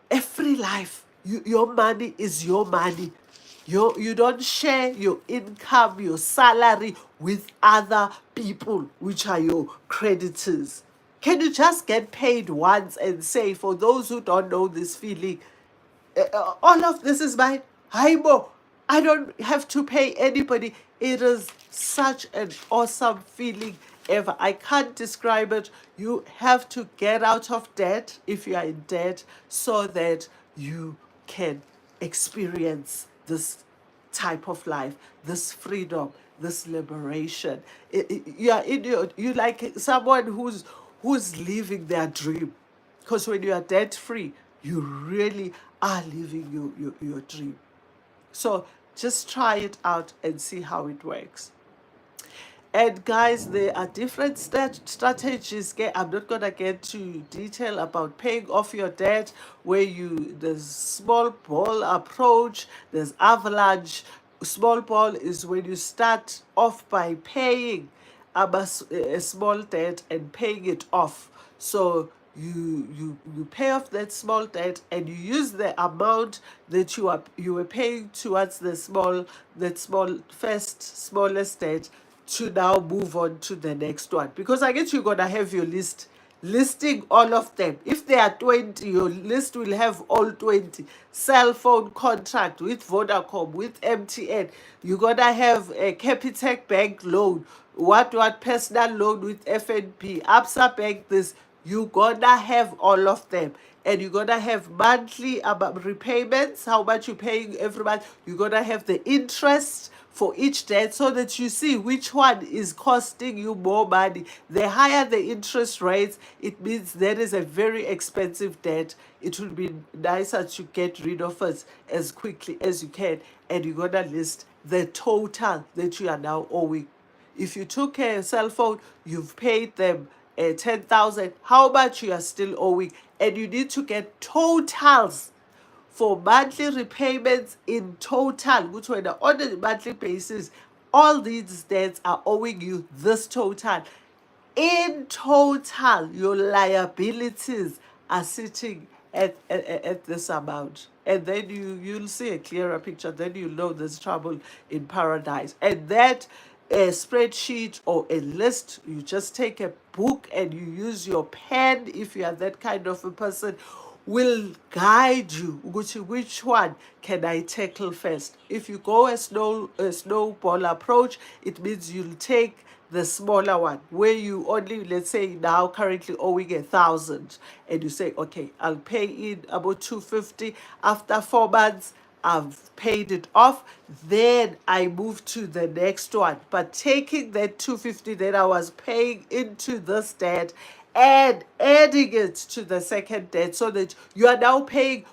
a free life. Your money is your money. You don't share your income, your salary with other people, which are your creditors. Can you just get paid once and say, for those who don't know this feeling, all of this is mine. Haimo, I don't have to pay anybody. It is such an awesome feeling ever. I can't describe it. You have to get out of debt if you are in debt so that you can experience this type of life, this freedom, this liberation. You are in you like someone who's living their dream. Because when you are debt free, you really are living your dream. So just try it out and see how it works. And guys, there are different strategies. I'm not gonna get to detail about paying off your debt. There's small ball approach. There's avalanche. Small ball is when you start off by paying a small debt and paying it off. So you pay off that small debt and you use the amount that you were paying towards that smallest debt to now move on to the next one, because I guess you're gonna have your listing all of them. If there are 20, your list will have all 20. Cell phone contract with Vodacom, with MTN. You're gonna have a Capitec Bank loan, what personal loan with FNP, Absa Bank, this. You gonna have all of them. And you're gonna have monthly about repayments, how much you're paying every month. You're gonna have the interest for each debt so that you see which one is costing you more money. The higher the interest rates, it means that is a very expensive debt. It will be nicer to get rid of it as quickly as you can. And you're gonna list the total that you are now owing. If you took a cell phone, you've paid them 10,000, how much you are still owing, and you need to get totals for monthly repayments in total, which when on a monthly basis, all these debts are owing you this total. In total, your liabilities are sitting at this amount. And then you'll see a clearer picture. Then you'll know there's trouble in paradise. And that a spreadsheet or a list, you just take a book and you use your pen if you are that kind of a person, will guide you which one can I tackle first. If you go a snowball approach, it means you'll take the smaller one where you only, let's say now currently owing 1,000, and you say, okay, I'll pay in about 250 after 4 months. I've paid it off, then I move to the next one. But taking that 250 that I was paying into this debt and adding it to the second debt so that you are now paying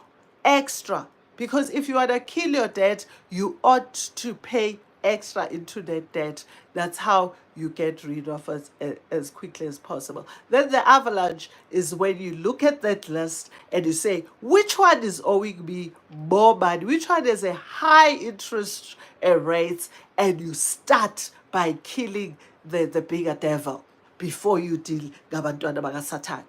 extra. Because if you want to kill your debt, you ought to pay extra into that debt. That's how you get rid of it as quickly as possible. Then the avalanche is when you look at that list and you say, which one is owing me more money? Which one has a high interest rate? And you start by killing the bigger devil before you deal ngabantwana bakaSatan.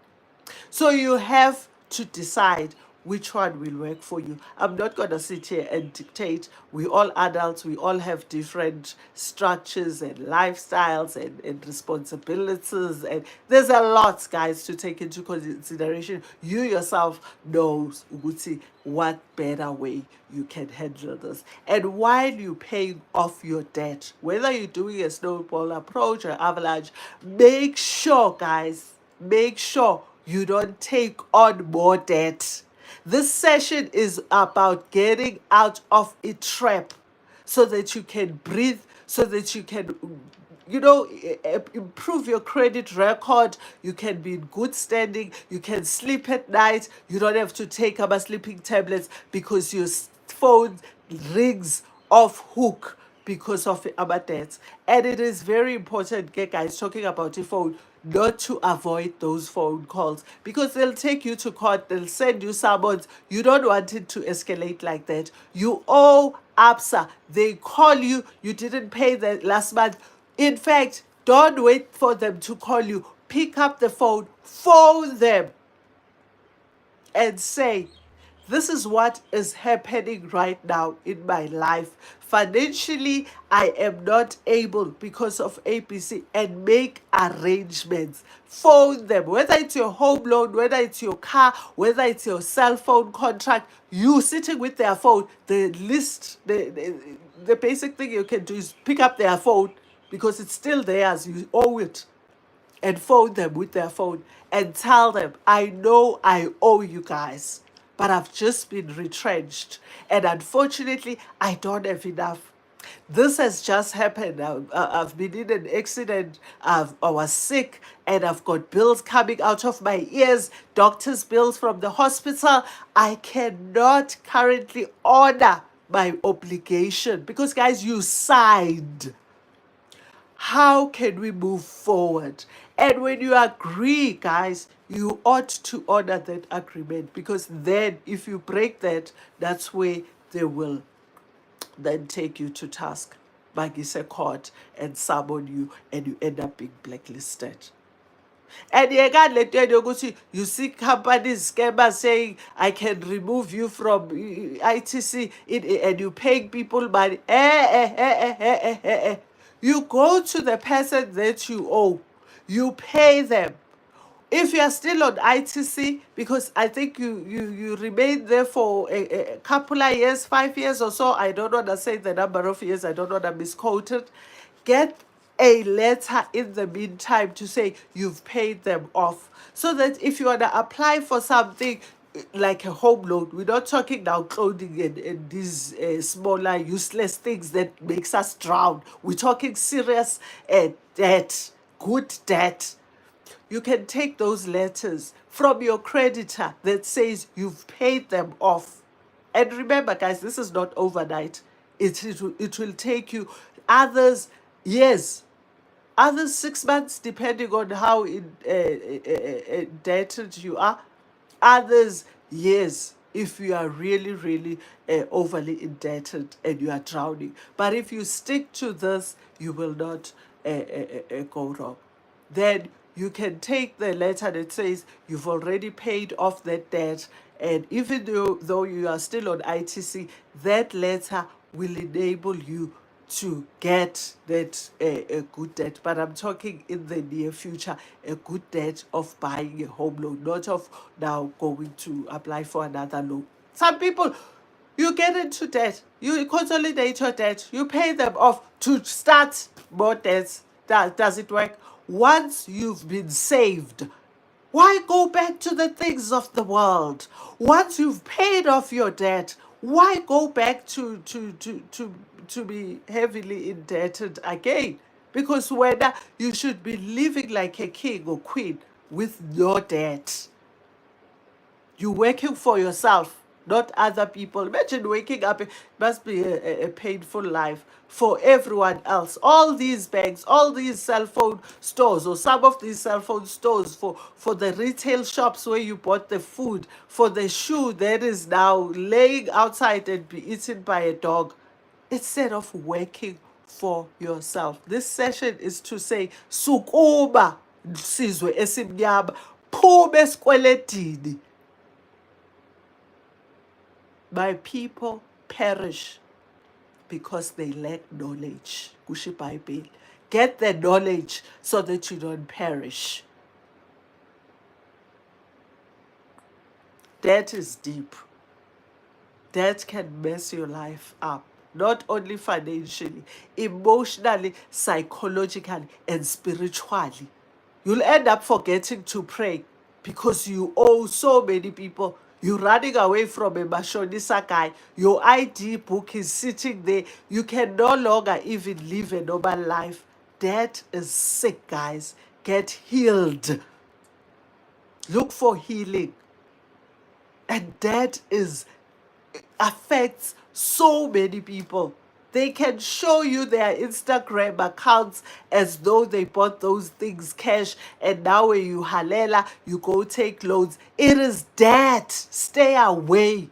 So you have to decide which one will work for you. I'm not going to sit here and dictate. We all adults, we all have different structures and lifestyles and responsibilities. And there's a lot, guys, to take into consideration. You yourself knows Uguti, what better way you can handle this. And while you're paying off your debt, whether you're doing a snowball approach or avalanche, make sure, guys, make sure you don't take on more debt. This session is about getting out of a trap so that you can breathe, so that you can, improve your credit record. You can be in good standing. You can sleep at night. You don't have to take our sleeping tablets because your phone rings off hook because of our debts. And it is very important, guys, talking about your phone, not to avoid those phone calls because they'll take you to court, they'll send you summons. You don't want it to escalate like that. You owe ABSA. They call you, you didn't pay the last month. In fact, don't wait for them to call you. Pick up the phone them and say, This is what is happening right now in my life. Financially, I am not able because of APC and make arrangements. Phone them, whether it's your home loan, whether it's your car, whether it's your cell phone contract, you sitting with their phone, the list, the basic thing you can do is pick up their phone because it's still theirs. You owe it, and phone them with their phone and tell them, I know I owe you guys, but I've just been retrenched. And unfortunately, I don't have enough. This has just happened. I've been in an accident. I was sick and I've got bills coming out of my ears, doctor's bills from the hospital. I cannot currently honor my obligation because, guys, you signed. How can we move forward? And when you agree, guys, you ought to honor that agreement, because then if you break that, that's where they will then take you to task, bagise court, and summon you, and you end up being blacklisted. And you see companies, scammers saying, I can remove you from ITC, and you paying people money. You go to the person that you owe, you pay them. If you are still on ITC, because I think you remain there for a couple of years, 5 years or so, I don't want to say the number of years, I don't want to misquote it, get a letter in the meantime to say you've paid them off. So that if you want to apply for something like a home loan, we're not talking now clothing and these smaller useless things that makes us drown. We're talking serious debt, good debt. You can take those letters from your creditor that says you've paid them off. And remember, guys, this is not overnight. It will take you others years, others 6 months, depending on how indebted you are, others years if you are really, really overly indebted and you are drowning. But if you stick to this, you will not go wrong. Then you can take the letter that says you've already paid off that debt, and even though you are still on ITC, that letter will enable you to get that a good debt. But I'm talking in the near future, a good debt of buying a home loan, not of now going to apply for another loan. Some people, you get into debt, you consolidate your debt, you pay them off to start more debts. Does it work? Once you've been saved, why go back to the things of the world? Once you've paid off your debt, why go back to be heavily indebted again? Because whether you should be living like a king or queen with no debt. You're working for yourself, not other people. Imagine waking up. It must be a painful life for everyone else. All these banks, all these cell phone stores, or some of these cell phone stores, for the retail shops where you bought the food, for the shoe that is now laying outside and be eaten by a dog, instead of working for yourself. This session is to say, Sukuma sizwe esimnyama, phuma esikweletini. My people perish because they lack knowledge. Kusho iBhayibheli. Get the knowledge so that you don't perish. Debt is deep. Debt can mess your life up. Not only financially, emotionally, psychologically, and spiritually. You'll end up forgetting to pray because you owe so many people. You're running away from a mashonisa guy. Your ID book is sitting there. You can no longer even live a normal life. That is sick, guys. Get healed. Look for healing. And that affects so many people. They can show you their Instagram accounts as though they bought those things cash, and now when you halela, you go take loans. It is debt. Stay away.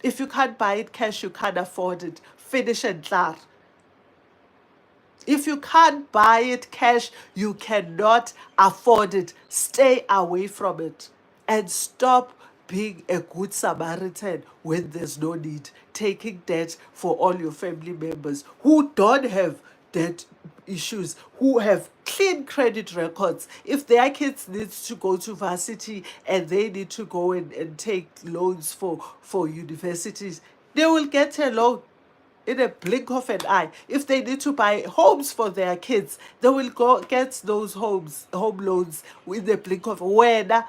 If you can't buy it cash, you can't afford it. Finish and start. If you can't buy it cash, you cannot afford it. Stay away from it and stop being a good Samaritan when there's no need, taking debt for all your family members who don't have debt issues, who have clean credit records. If their kids need to go to varsity and they need to go and take loans for universities, they will get a loan in a blink of an eye. If they need to buy homes for their kids, they will go get those home loans in the blink of whether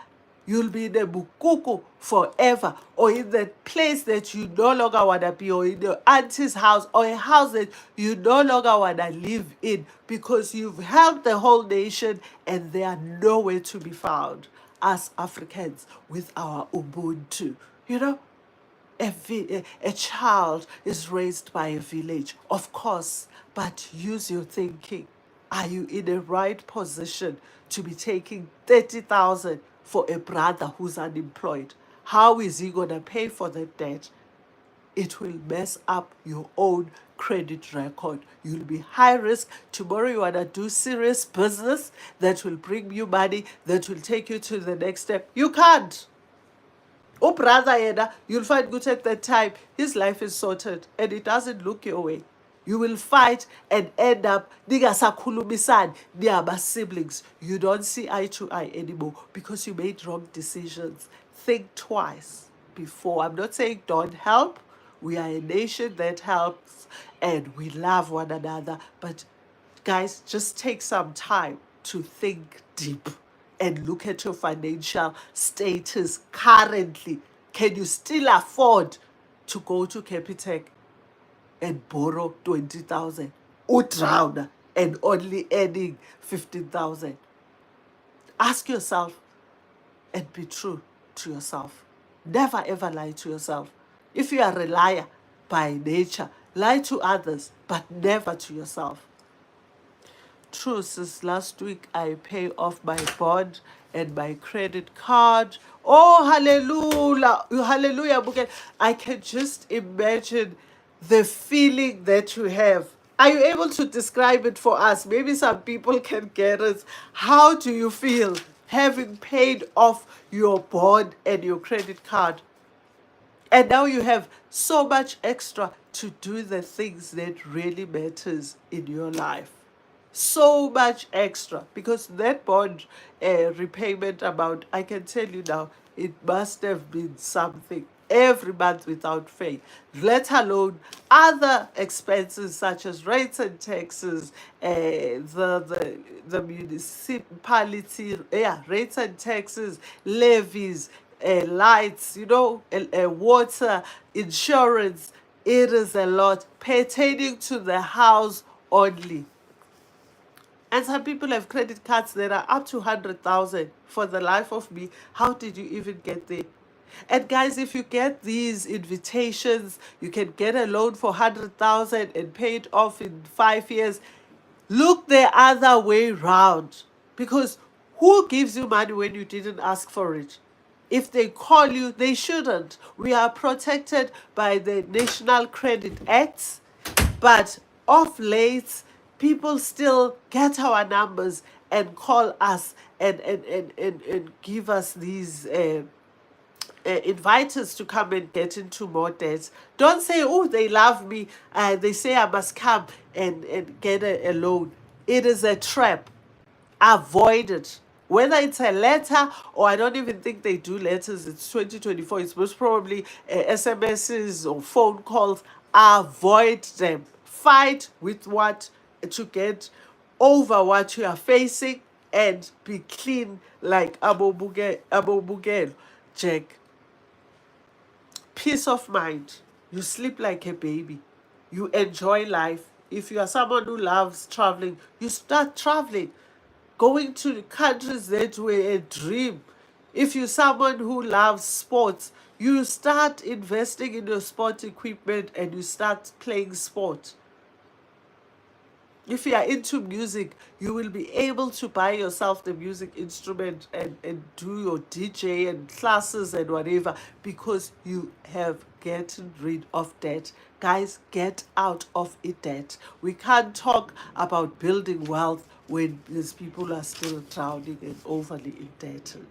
you'll be in a bukuku forever, or in the place that you no longer want to be, or in your auntie's house, or a house that you no longer want to live in, because you've helped the whole nation and they are nowhere to be found. As Africans with our Ubuntu, you know, a child is raised by a village, of course, but use your thinking. Are you in the right position to be taking 30,000 for a brother who's unemployed? How is he going to pay for the debt? It will mess up your own credit record. You'll be high risk. Tomorrow you want to do serious business that will bring you money, that will take you to the next step. You can't. Oh, brother, yena, you'll find good at that time. His life is sorted and it doesn't look your way. You will fight and end up ningasakhulumisani niyaba siblings. You don't see eye to eye anymore because you made wrong decisions. Think twice before. I'm not saying don't help. We are a nation that helps and we love one another. But guys, just take some time to think deep and look at your financial status currently. Can you still afford to go to Capitec and borrow 20,000? Or drown and only earning 15,000? Ask yourself and be true to yourself. Never ever lie to yourself. If you are a liar by nature, lie to others, but never to yourself. True, since last week I pay off my bond and my credit card. Oh, hallelujah. Hallelujah. Bootcamp. I can just imagine the feeling that you have. Are you able to describe it for us? Maybe some people can get it. How do you feel having paid off your bond and your credit card? And now you have so much extra to do the things that really matters in your life. So much extra, because that bond repayment amount, I can tell you now, it must have been something every month without fail, let alone other expenses such as rates and taxes, the municipality, yeah, rates and taxes, levies, lights, you know, water, insurance. It is a lot pertaining to the house only. And some people have credit cards that are up to 100,000. For the life of me, how did you even get there? And guys, if you get these invitations, you can get a loan for 100,000 and pay it off in 5 years. Look the other way round. Because who gives you money when you didn't ask for it? If they call you, they shouldn't. We are protected by the National Credit Act, but of late, people still get our numbers and call us and give us these invite us to come and get into more debts. Don't say, oh, they love me. They say I must come and get a loan. It is a trap. Avoid it. Whether it's a letter, or I don't even think they do letters, it's 2024, it's most probably SMSs or phone calls. Avoid them. Fight with what to get over what you are facing and be clean like Abo Bugel. Jack. Peace of mind. You sleep like a baby. You enjoy life. If you are someone who loves traveling, you start traveling, going to countries that were a dream. If you're someone who loves sports, you start investing in your sport equipment and you start playing sport. If you are into music, you will be able to buy yourself the music instrument and do your DJ and classes and whatever, because you have gotten rid of debt. Guys, get out of it debt. We can't talk about building wealth when these people are still drowning and overly indebted.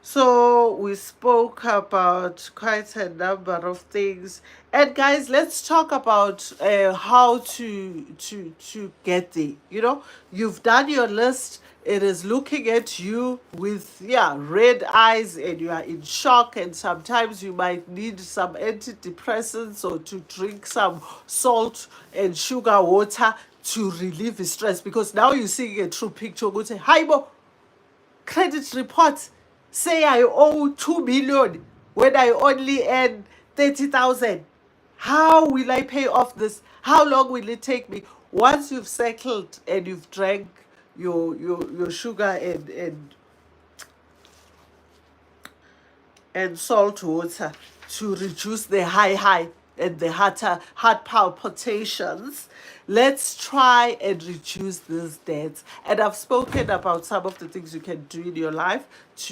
So we spoke about quite a number of things, and guys, let's talk about how to get there. You know, you've done your list. It is looking at you with, yeah, red eyes, and you are in shock, and sometimes you might need some antidepressants or to drink some salt and sugar water to relieve the stress, because now you're seeing a true picture. Go say, hi bo, credit report say I owe 2 million when I only earn 30,000. How will I pay off this? How long will it take me? Once you've settled and you've drank your sugar and salt water to reduce the high and the heart palpitations, let's try and reduce these debts. And I've spoken about some of the things you can do in your life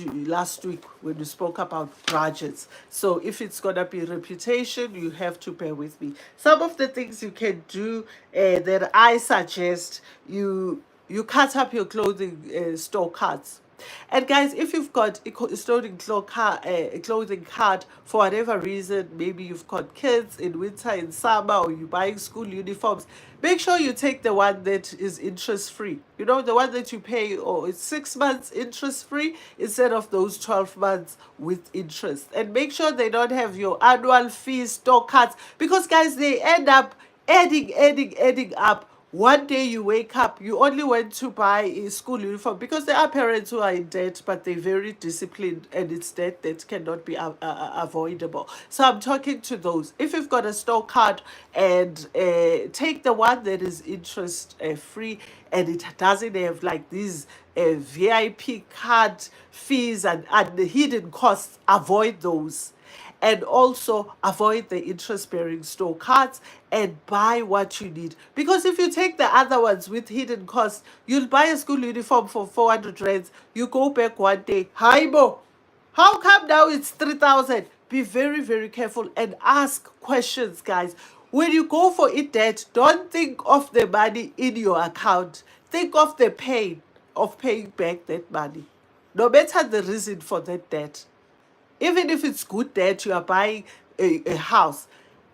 last week when we spoke about grudges. So if it's gonna be reputation, you have to bear with me. Some of the things you can do that I suggest, you cut up your clothing store cards. And guys, if you've got a clothing card for whatever reason, maybe you've got kids in winter, in summer, or you're buying school uniforms, make sure you take the one that is interest free. You know, the one that you pay, or it's 6 months interest free instead of those 12 months with interest. And make sure they don't have your annual fees, store cards, because guys, they end up adding up. One day you wake up, you only went to buy a school uniform, because there are parents who are in debt, but they're very disciplined, and it's debt that cannot be avoidable. So I'm talking to those. If you've got a store card, and take the one that is interest free, and it doesn't have like these VIP card fees and the hidden costs, avoid those. And also avoid the interest bearing store cards, and buy what you need, because if you take the other ones with hidden costs, you'll buy a school uniform for 400 rands, you go back one day, hi bo, how come now it's 3,000? Be very, very careful and ask questions, guys. When you go for it debt, don't think of the money in your account, think of the pain of paying back that money, no matter the reason for that debt. Even if it's good debt, you are buying a house,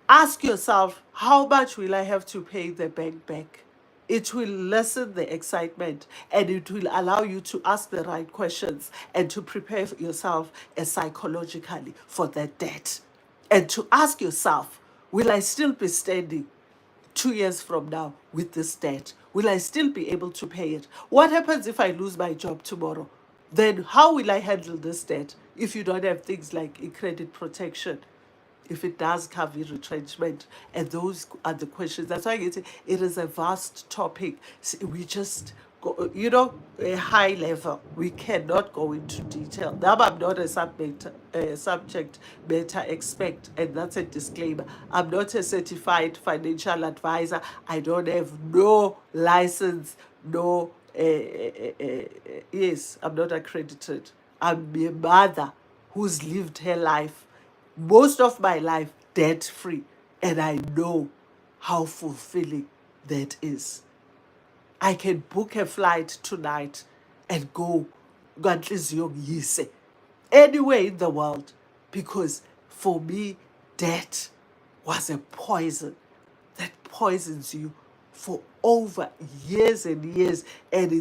ask yourself, how much will I have to pay the bank back? It will lessen the excitement, and it will allow you to ask the right questions and to prepare yourself psychologically for that debt. And to ask yourself, will I still be standing 2 years from now with this debt? Will I still be able to pay it? What happens if I lose my job tomorrow? Then how will I handle this debt if you don't have things like a credit protection? If it does cover retrenchment, and those are the questions. That's why I get it. It is a vast topic. We just go, a high level. We cannot go into detail. Now, I'm not a subject matter expert, and that's a disclaimer. I'm not a certified financial advisor. I don't have no license, no. Yes, I'm not accredited. I'm a mother who's lived her life, most of my life, debt free, and I know how fulfilling that is. I can book a flight tonight and go anywhere in the world, because for me, debt was a poison that poisons you for over years and years, and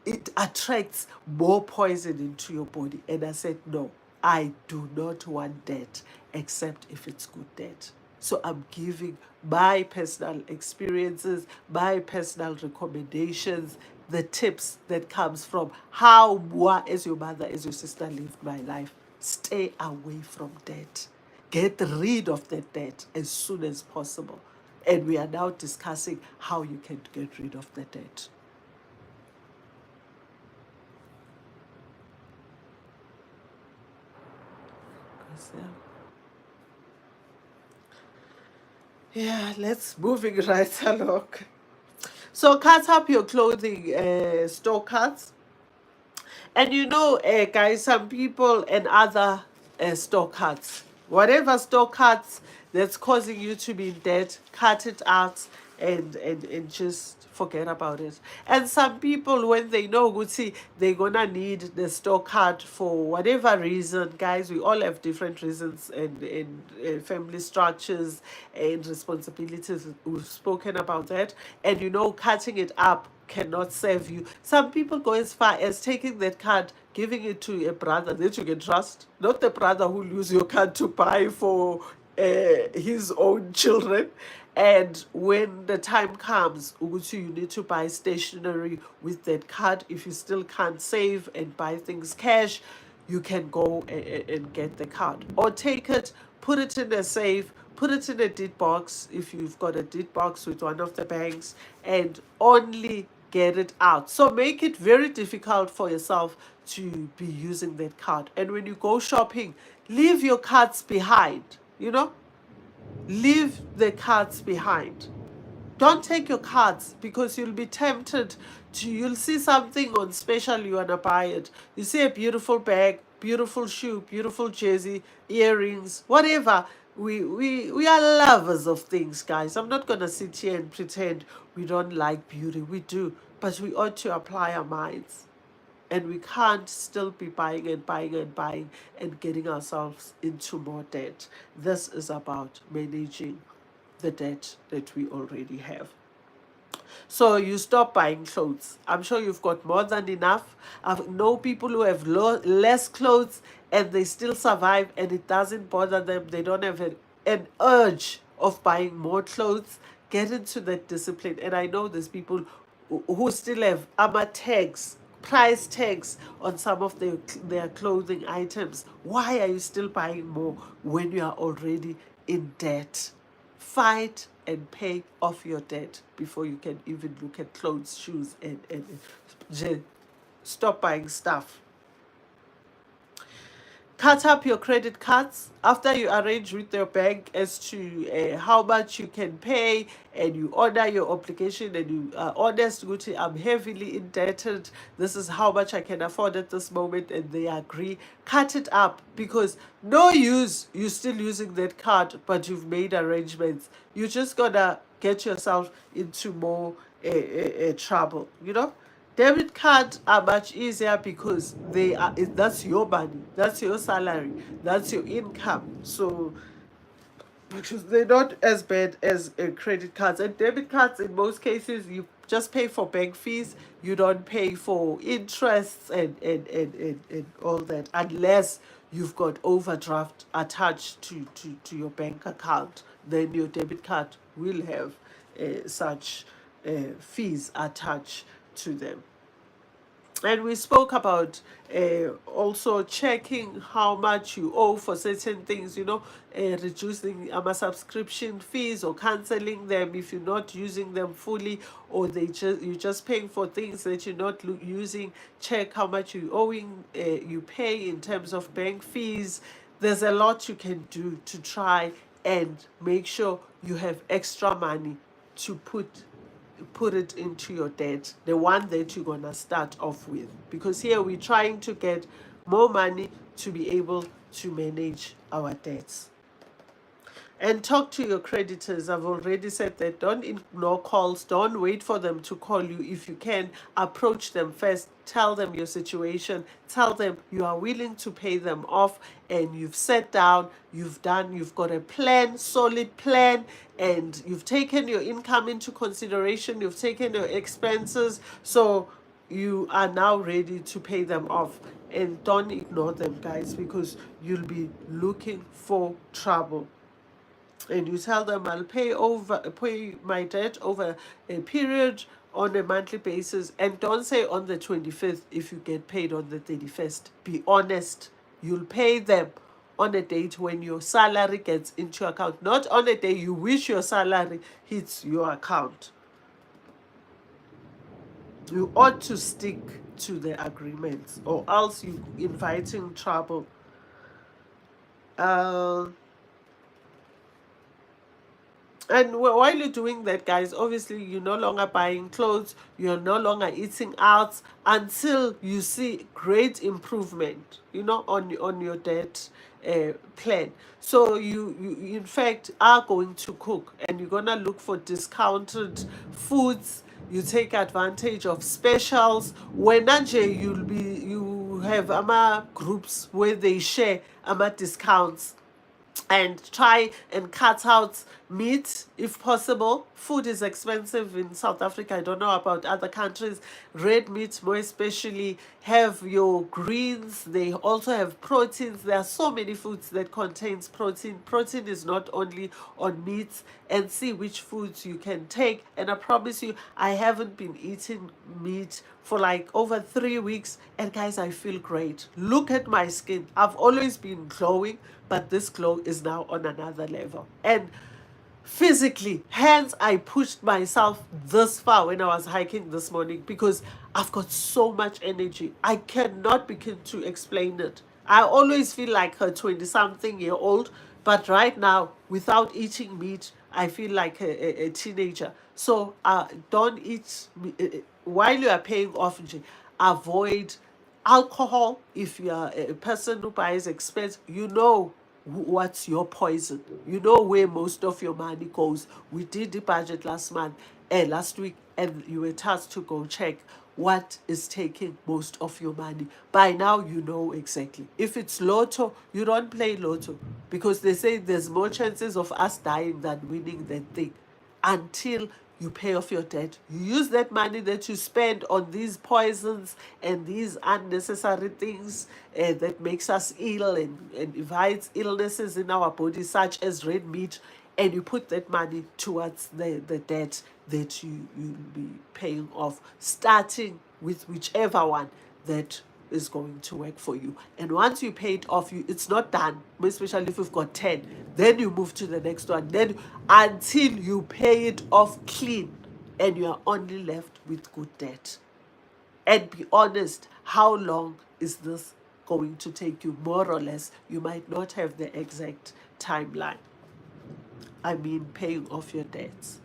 it attracts more poison into your body. And I said, no, I do not want debt except if it's good debt. So I'm giving my personal experiences, my personal recommendations, the tips that comes from how moi, as your mother, as your sister, lived my life. Stay away from debt. Get rid of the debt as soon as possible. And we are now discussing how you can get rid of the debt. Yeah, let's moving right along. So cut up your clothing store cards. And guys, some people and other store cards, whatever store cards that's causing you to be in debt, cut it out. and just forget about it. And some people, when they know good, see, they're gonna need the store card for whatever reason, guys. We all have different reasons and family structures and responsibilities. We've spoken about that, and cutting it up cannot serve you. Some people go as far as taking that card, giving it to a brother that you can trust, not the brother who use your card to buy for his own children. And when the time comes, Ugutu, you need to buy stationery with that card. If you still can't save and buy things cash, you can go and get the card. Or take it, put it in a safe, put it in a deed box if you've got a deed box with one of the banks, and only get it out. So make it very difficult for yourself to be using that card. And when you go shopping, leave your cards behind, leave the cards behind. Don't take your cards, because you'll be tempted to, you'll see something on special, you want to buy it. You see a beautiful bag, beautiful shoe, beautiful jersey, earrings, whatever. We are lovers of things, guys. I'm not going to sit here and pretend we don't like beauty. We do, but we ought to apply our minds. And we can't still be buying and buying and buying and getting ourselves into more debt. This is about managing the debt that we already have. So you stop buying clothes. I'm sure you've got more than enough. I know people who have less clothes and they still survive, and it doesn't bother them. They don't have an urge of buying more clothes. Get into that discipline. And I know there's people who still have tags, price tags on some of their clothing items. Why are you still buying more when you are already in debt? Fight and pay off your debt before you can even look at clothes, shoes, and stop buying stuff. Cut up your credit cards after you arrange with your bank as to how much you can pay, and you order your obligation, and you are honest, Guti, I'm heavily indebted, this is how much I can afford at this moment, and they agree. Cut it up, because no use you still using that card, but you've made arrangements. You just gotta get yourself into more trouble, Debit cards are much easier because that's your money, that's your salary, that's your income. So because they're not as bad as credit cards. And debit cards, in most cases, you just pay for bank fees. You don't pay for interests and all that, unless you've got overdraft attached to your bank account. Then your debit card will have such fees attached to them. And we spoke about also checking how much you owe for certain things, reducing subscription fees or canceling them if you're not using them fully, or you're just paying for things that you're not using. Check how much you owing, you pay in terms of bank fees. There's a lot you can do to try and make sure you have extra money to put it into your debt, the one that you're gonna start off with, because here we're trying to get more money to be able to manage our debts. And talk to your creditors. I've already said that. Don't ignore calls. Don't wait for them to call you. If you can, approach them first. Tell them your situation. Tell them you are willing to pay them off, and you've sat down, you've got a plan, solid plan, and you've taken your income into consideration. You've taken your expenses. So you are now ready to pay them off. And don't ignore them, guys, because you'll be looking for trouble. And you tell them, I'll pay my debt over a period on a monthly basis. And don't say on the 25th if you get paid on the 31st. Be honest. You'll pay them on a date when your salary gets into your account, not on a day you wish your salary hits your account. You ought to stick to the agreements, or else you're inviting trouble. And while you're doing that, guys, obviously you're no longer buying clothes, you're no longer eating out until you see great improvement, on your debt plan. So you in fact are going to cook, and and you're gonna look for discounted foods. You take advantage of specials. When you have groups where they share discounts, and try and cut out meat if possible. Food is expensive in South Africa. I don't know about other countries. Red meat, more especially, have your greens. They also have proteins. There are so many foods that contains protein. Protein is not only on meats. And see which foods you can take. And I promise you, I haven't been eating meat for like over 3 weeks, and guys, I feel great. Look at my skin. I've always been glowing, but this glow is now on another level. And physically, hence I pushed myself this far when I was hiking this morning, because I've got so much energy. I cannot begin to explain it. I always feel like a 20-something-year-old, but right now, without eating meat, I feel like a teenager. So don't eat while you are paying off. Avoid alcohol. If you are a person who buys expensive, you know what's your poison. You know where most of your money goes. We did the budget last week, and you were tasked to go check what is taking most of your money. By now, you know exactly. If it's lotto, you don't play lotto, because they say there's more chances of us dying than winning that thing. Until you pay off your debt, you use that money that you spend on these poisons and these unnecessary things that makes us ill and invites illnesses in our body, such as red meat, and you put that money towards the debt that you'll be paying off, starting with whichever one that is going to work for you. And once you pay it off, it's not done, especially if you've got 10. Then you move to the next one, then until you pay it off clean, and you are only left with good debt. And be honest, how long is this going to take you? More or less, you might not have the exact timeline. I mean, paying off your debts.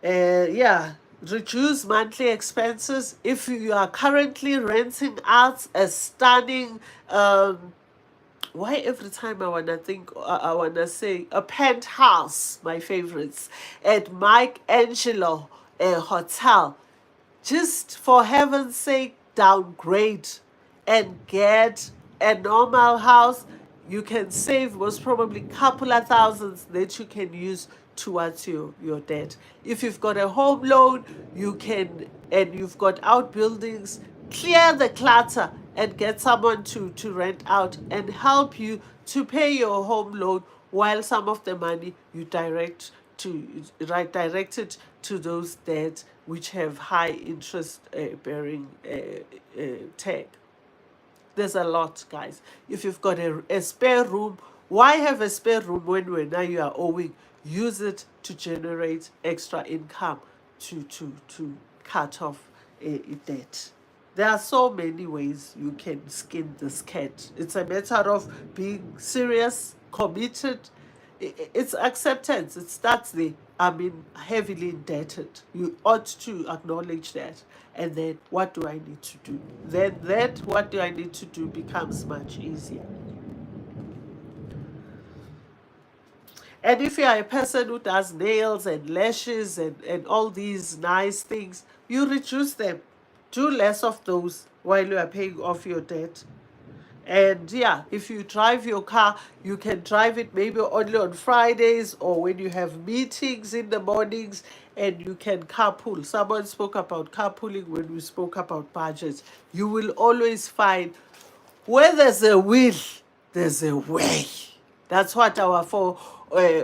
Yeah, reduce monthly expenses. If you are currently renting out a stunning, why every time I wanna say a penthouse, my favorites, at Mike Angelo Hotel, just for heaven's sake, downgrade and get a normal house. You can save most probably a couple of thousands that you can use towards your debt. If you've got a home loan, you can, and you've got outbuildings, clear the clutter and get someone to rent out and help you to pay your home loan, while some of the money you direct it to those debts which have high interest bearing tag. There's a lot, guys. If you've got a spare room, why have a spare room when now you are owing? Use it to generate extra income to cut off a debt. There are so many ways you can skin this cat. It's a matter of being serious, committed. It's acceptance. It starts there. I mean, heavily indebted. You ought to acknowledge that. And then, what do I need to do? Then that, what do I need to do, becomes much easier. And if you are a person who does nails and lashes and all these nice things, you reduce them. Do less of those while you are paying off your debt. And yeah, if you drive your car, you can drive it maybe only on Fridays or when you have meetings in the mornings, and you can carpool. Someone spoke about carpooling when we spoke about budgets. You will always find where there's a will, there's a way. That's what our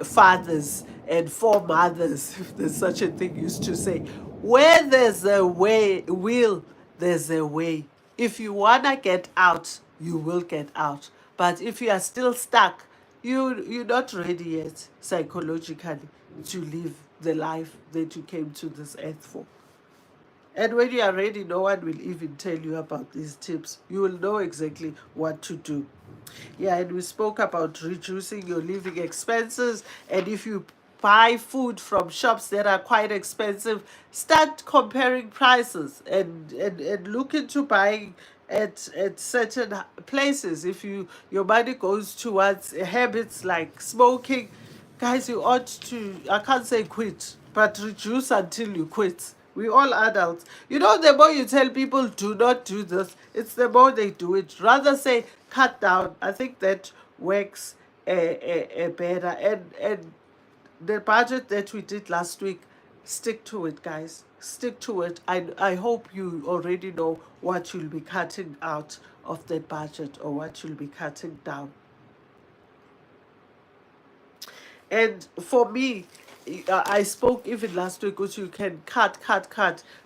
fathers and foremothers, if there's such a thing, used to say. Where there's a will, there's a way. If you want to get out, you will get out. But if you are still stuck, you're not ready yet psychologically to live the life that you came to this earth for. And when you are ready, no one will even tell you about these tips. You will know exactly what to do. Yeah, and we spoke about reducing your living expenses. And if you buy food from shops that are quite expensive, start comparing prices and look into buying at certain places. If your money goes towards habits like smoking, Guys, you ought to, I can't say quit, but reduce until you quit. We all adults. You know, the more you tell people do not do this, it's the more they do it. Rather say cut down. I think that works better. And the budget that we did last week, stick to it, guys. Stick to it. I hope you already know what you'll be cutting out of that budget or what you'll be cutting down. And for me, I spoke even last week, which you can cut,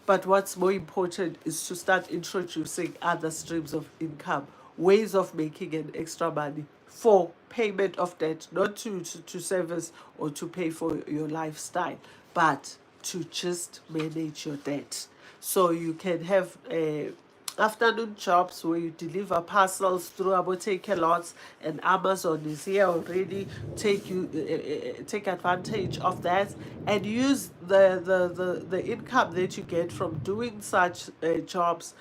but what's more important is to start introducing other streams of income, ways of making an extra money for payment of debt, not to service or to pay for your lifestyle, but to just manage your debt. So you can have afternoon jobs where you deliver parcels through Aboteke lots, and Amazon is here already. Take advantage of that and use the income that you get from doing such jobs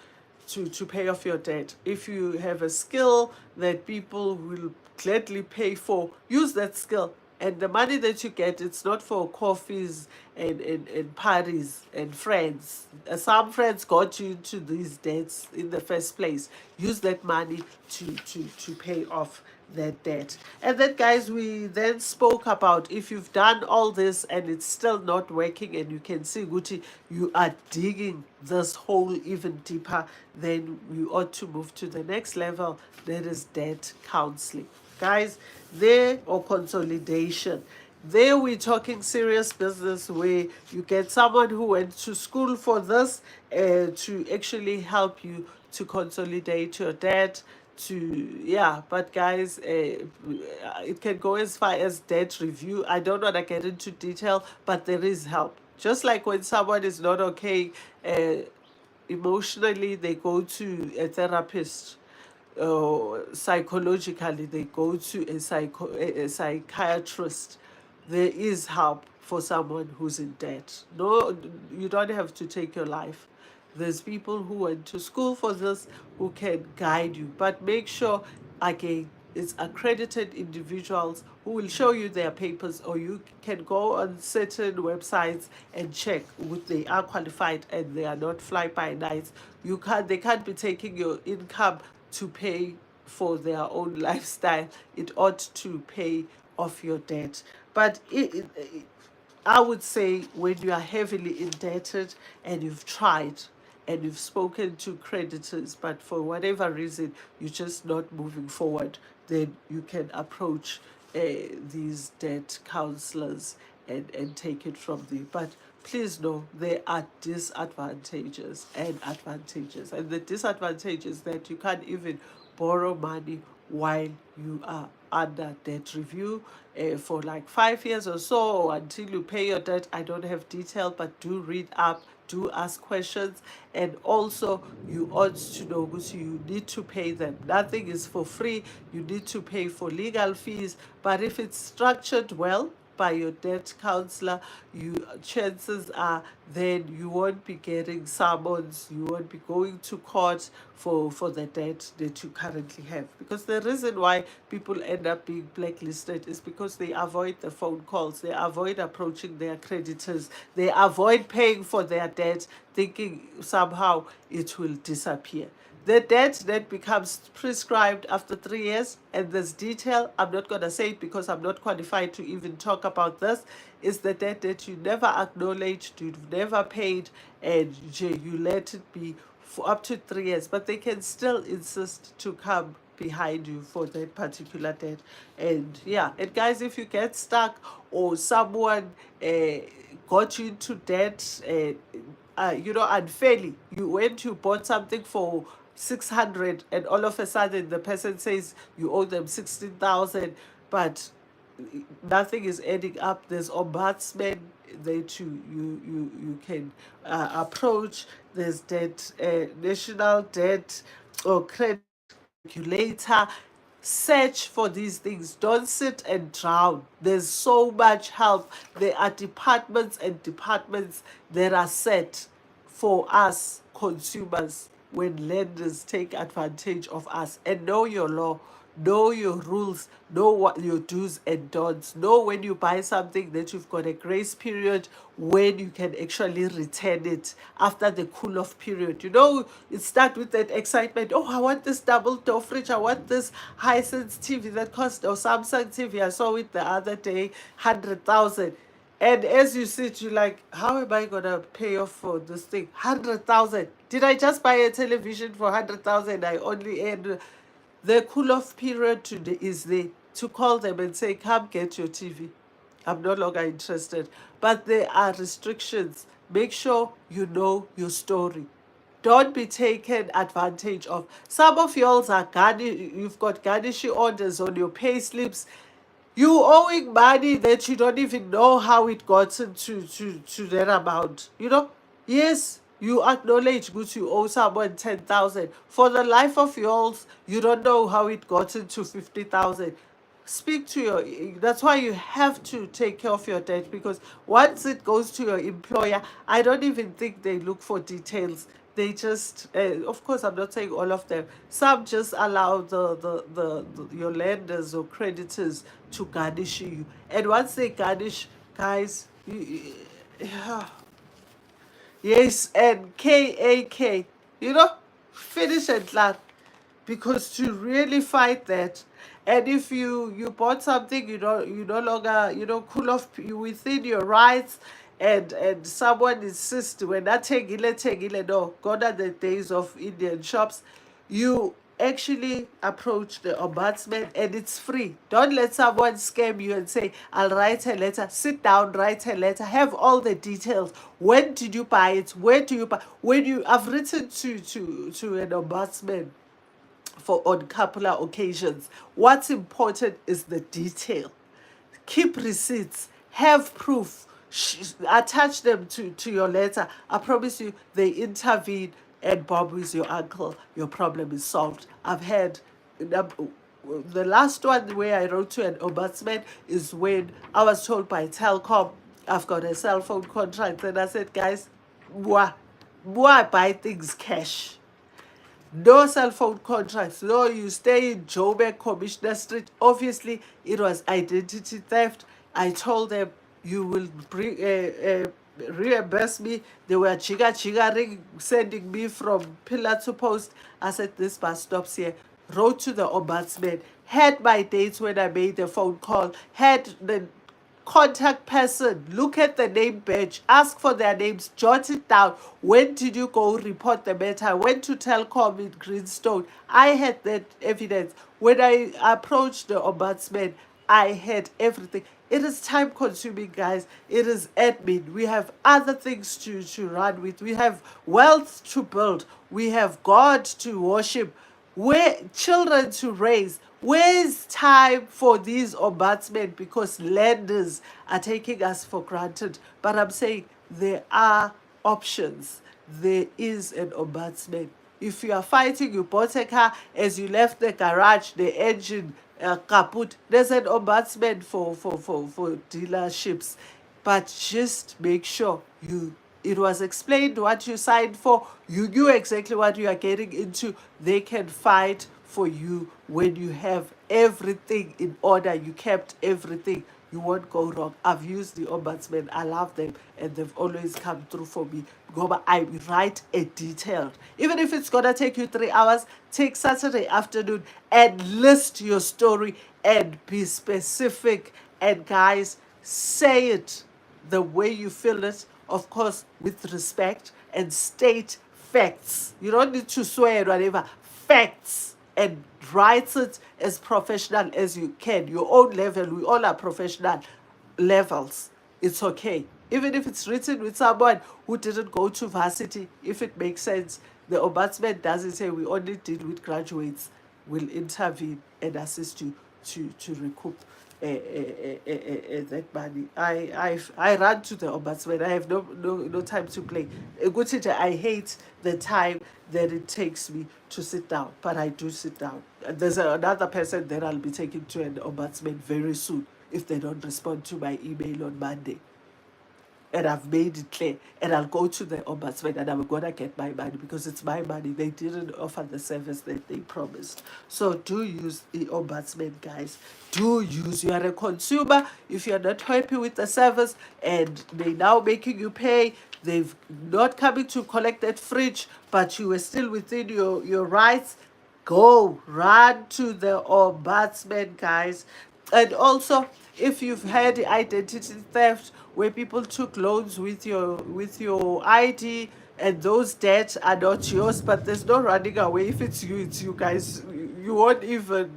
to pay off your debt. If you have a skill that people will gladly pay for, use that skill. And the money that you get, it's not for coffees and parties and friends. Some friends got you into these debts in the first place. Use that money to pay off that debt. And then, guys, we then spoke about if you've done all this and it's still not working, and you can see, Guti, you are digging this hole even deeper, then you ought to move to the next level, that is debt counseling. Guys, there, or consolidation. There we're talking serious business where you get someone who went to school for this to actually help you to consolidate your debt, to, yeah. But guys, it can go as far as debt review. I don't want to get into detail, but there is help. Just like when someone is not okay emotionally, they go to a therapist. Psychologically, they go to a psychiatrist. There is help for someone who's in debt. No, you don't have to take your life. There's people who went to school for this who can guide you, but make sure, again, it's accredited individuals who will show you their papers, or you can go on certain websites and check if they are qualified and they are not fly by nights. They can't be taking your income to pay for their own lifestyle. It ought to pay off your debt. But I would say when you are heavily indebted and you've tried and you've spoken to creditors, but for whatever reason you're just not moving forward, then you can approach these debt counselors and take it from there. But please know there are disadvantages and advantages. And the disadvantage is that you can't even borrow money while you are under debt review for like 5 years or so, until you pay your debt. I don't have detail, but do read up, do ask questions, and also you ought to know because you need to pay them. Nothing is for free. You need to pay for legal fees, but if it's structured well by your debt counselor, you chances are then you won't be getting summons, you won't be going to court for the debt that you currently have. Because the reason why people end up being blacklisted is because they avoid the phone calls, they avoid approaching their creditors, they avoid paying for their debt, thinking somehow it will disappear. The debt that becomes prescribed after 3 years, and there's detail, I'm not going to say it because I'm not qualified to even talk about this, is the debt that you never acknowledged, you've never paid, and you let it be for up to 3 years. But they can still insist to come behind you for that particular debt. And yeah, and guys, if you get stuck or someone got you into debt, unfairly, you bought something for 600 and all of a sudden the person says you owe them 16,000, but nothing is adding up. There's ombudsman that you can approach. There's debt, national debt or credit regulator. Search for these things. Don't sit and drown. There's so much help. There are departments and departments that are set for us consumers when lenders take advantage of us. And know your law. Know your rules, know what your do's and don'ts. Know when you buy something that you've got a grace period, when you can actually return it after the cool off period. You know, it starts with that excitement. Oh, I want this double door fridge. I want this Hisense TV that cost, or Samsung TV. I saw it the other day, 100,000. And as you sit, you're like, how am I gonna pay off for this thing? 100,000. Did I just buy a television for 100,000? I only earned. The cool off period today is there to call them and say, come get your TV. I'm no longer interested. But there are restrictions. Make sure you know your story. Don't be taken advantage of. Some of y'all are you've got garnishing orders on your pay slips. You owing money that you don't even know how it got to that amount. You know? Yes, you acknowledge good you owe someone 10,000. For the life of yours, you don't know how it got into 50,000. Speak to your, that's why you have to take care of your debt, because once it goes to your employer, I don't even think they look for details. They just, of course, I'm not saying all of them. Some just allow the your lenders or creditors to garnish you. And once they garnish, guys, yeah, yes, and KAK, you know, finish and plan, because to really fight that, and if you bought something, you no longer, cool off, you within your rights, and someone insists when that tegile, no, gone are the days of Indian shops. You actually approach the ombudsman, and it's free. Don't let someone scam you and say, I'll write a letter. Sit down, write a letter, have all the details. When did you buy it? Where do you buy? When you I've written to an ombudsman for on couple of occasions. What's important is the detail. Keep receipts, have proof, attach them to your letter. I promise you, they intervene, and Bob is your uncle. Your problem is solved. I've had the last one where I wrote to an ombudsman is when I was told by Telkom, I've got a cell phone contract, and I said, guys, moi, I buy things cash. No cell phone contracts. No, you stay in Joburg, Commissioner Street. Obviously, it was identity theft. I told them, you will bring, reimburse me. They were jiggering, sending me from pillar to post. I said, this bus stops here. Wrote to the ombudsman. Had my dates when I made the phone call. Had the contact person, look at the name badge, ask for their names, jot it down. When did you go report the matter? I went to Telkom in Greenstone. I had that evidence. When I approached the ombudsman, I had everything. It is time consuming, guys. It is admin. We have other things to run with. We have wealth to build. We have God to worship. Where children to raise. Where's time for these ombudsmen? Because lenders are taking us for granted. But I'm saying there are options. There is an ombudsman. If you are fighting, you bought a car, as you left the garage, the engine kaput, there's an ombudsman for dealerships. But just make sure it was explained what you signed for. You knew exactly what you are getting into. They can fight for you when you have everything in order. You kept everything. You won't go wrong. I've used the ombudsman. I love them, and they've always come through for me. Go, I write a detailed. Even if it's gonna take you 3 hours, take Saturday afternoon and list your story and be specific. And guys, say it the way you feel it, of course, with respect, and state facts. You don't need to swear or whatever. Facts. And write it as professional as you can. Your own level. We all are professional levels. It's okay. Even if it's written with someone who didn't go to varsity, if it makes sense, the ombudsman doesn't say we only deal with graduates. Will intervene and assist you to recoup that money. I run to the ombudsman. I have no time to play. Good teacher, I hate the time that it takes me to sit down, but I do sit down. And there's another person that I'll be taking to an ombudsman very soon if they don't respond to my email on Monday. and I've made it clear, and I'll go to the ombudsman and I'm gonna get my money because it's my money. They didn't offer the service that they promised. So do use the ombudsman, guys. Do use. You are a consumer. If you're not happy with the service and they now making you pay, they've not coming to collect that fridge, but you were still within your rights. Go run to the ombudsman, guys. And also, if you've had identity theft where people took loans with your ID and those debts are not yours, but there's no running away. If it's you guys. You won't even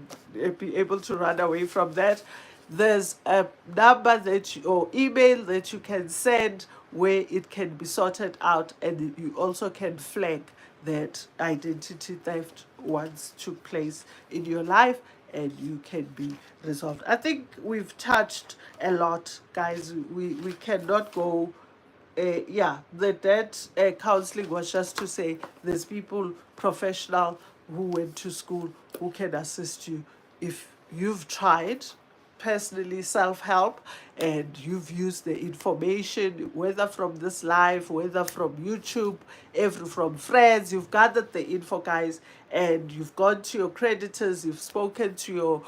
be able to run away from that. There's a number that or email that you can send where it can be sorted out, and you also can flag that identity theft once took place in your life, and you can be resolved. I think we've touched a lot, guys. We cannot go. Yeah, the debt counseling was just to say there's people professional who went to school who can assist you if you've tried personally self-help and you've used the information, whether from this live, whether from YouTube, from friends. You've gathered the info, guys, and you've gone to your creditors, you've spoken to your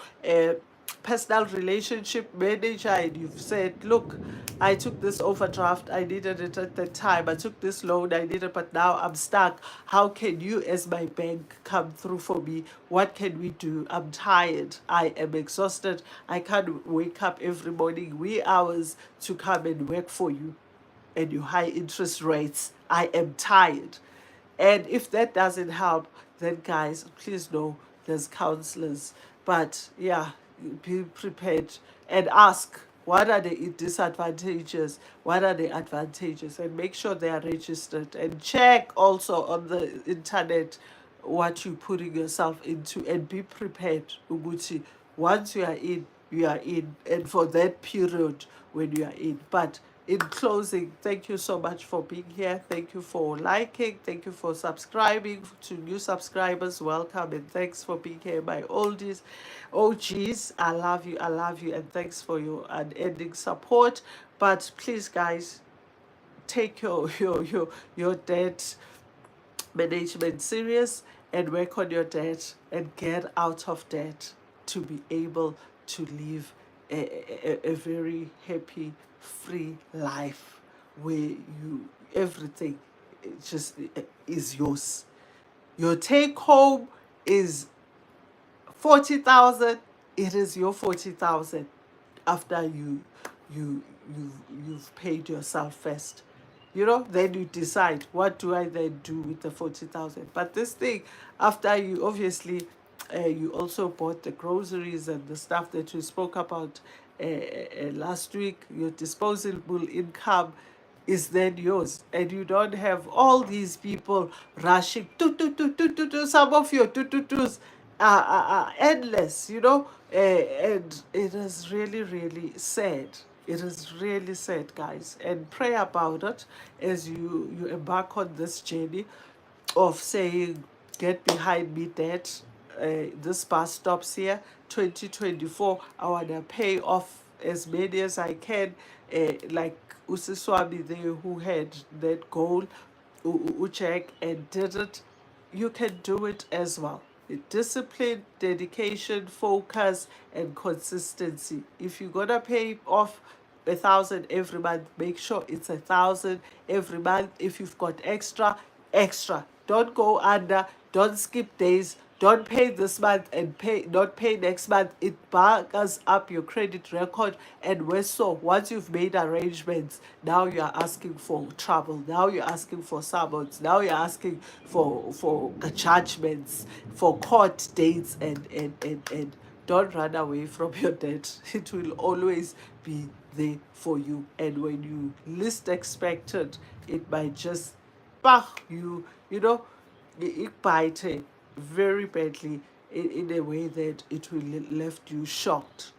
personal relationship manager, and you've said, look, I took this overdraft, I needed it at the time, I took this loan, I needed it, but now I'm stuck. How can you as my bank come through for me? What can we do? I'm tired, I am exhausted, I can't wake up every morning wee hours to come and work for you and your high interest rates. I am tired. And if that doesn't help, then guys, please know there's counselors. But yeah, be prepared and ask, what are the disadvantages? What are the advantages? And make sure they are registered. And check also on the internet what you're putting yourself into, and be prepared, Uguchi. Once you are in, you are in. And for that period when you are in. But in closing, thank you so much for being here. Thank you for liking. Thank you for subscribing. To new subscribers, welcome, and thanks for being here, my oldies. Oh geez, I love you. I love you, and thanks for your unending support. But please, guys, take your debt management serious and work on your debt and get out of debt to be able to live a very happy, free life where you everything just is yours. Your take home is 40,000. It is your 40,000 after you've paid yourself first. Then you decide, what do I then do with the 40,000? But this thing, after you obviously you also bought the groceries and the stuff that you spoke about last week, your disposable income is then yours, and you don't have all these people rushing to some of your tutus are endless, and it is really, really sad. It is really sad, guys, and pray about it as you embark on this journey of saying, get behind me, dad. This bus stops here. 2024, I want to pay off as many as I can, like Usiswami there, who had that goal, Uchek, and did it. You can do it as well. Discipline, dedication, focus, and consistency. If you're gonna pay off 1,000 every month, make sure it's 1,000 every month. If you've got extra. Don't go under, don't skip days, don't pay this month and not pay next month. It bugs up your credit record, and worse so, once you've made arrangements, now you're asking for trouble, now you're asking for summons, now you're asking for judgments, for court dates, and don't run away from your debt. It will always be there for you. And when you least expect it, it might just it bite very badly in a way that it will left you shocked.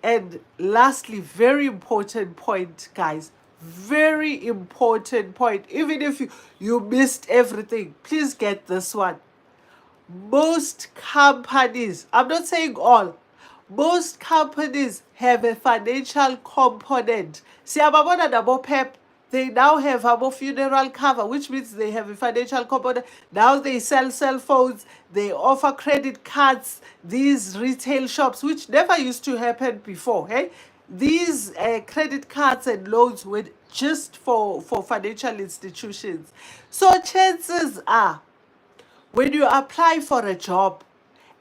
And lastly, very important point, guys, very important point. Even if you missed everything, please get this one. Most companies, I'm not saying all, most companies have a financial component. Siyababona nabo Pep, They now have a funeral cover, which means they have a financial component. Now they sell cell phones, they offer credit cards, these retail shops, which never used to happen before. Hey? These credit cards and loans were just for financial institutions. So chances are, when you apply for a job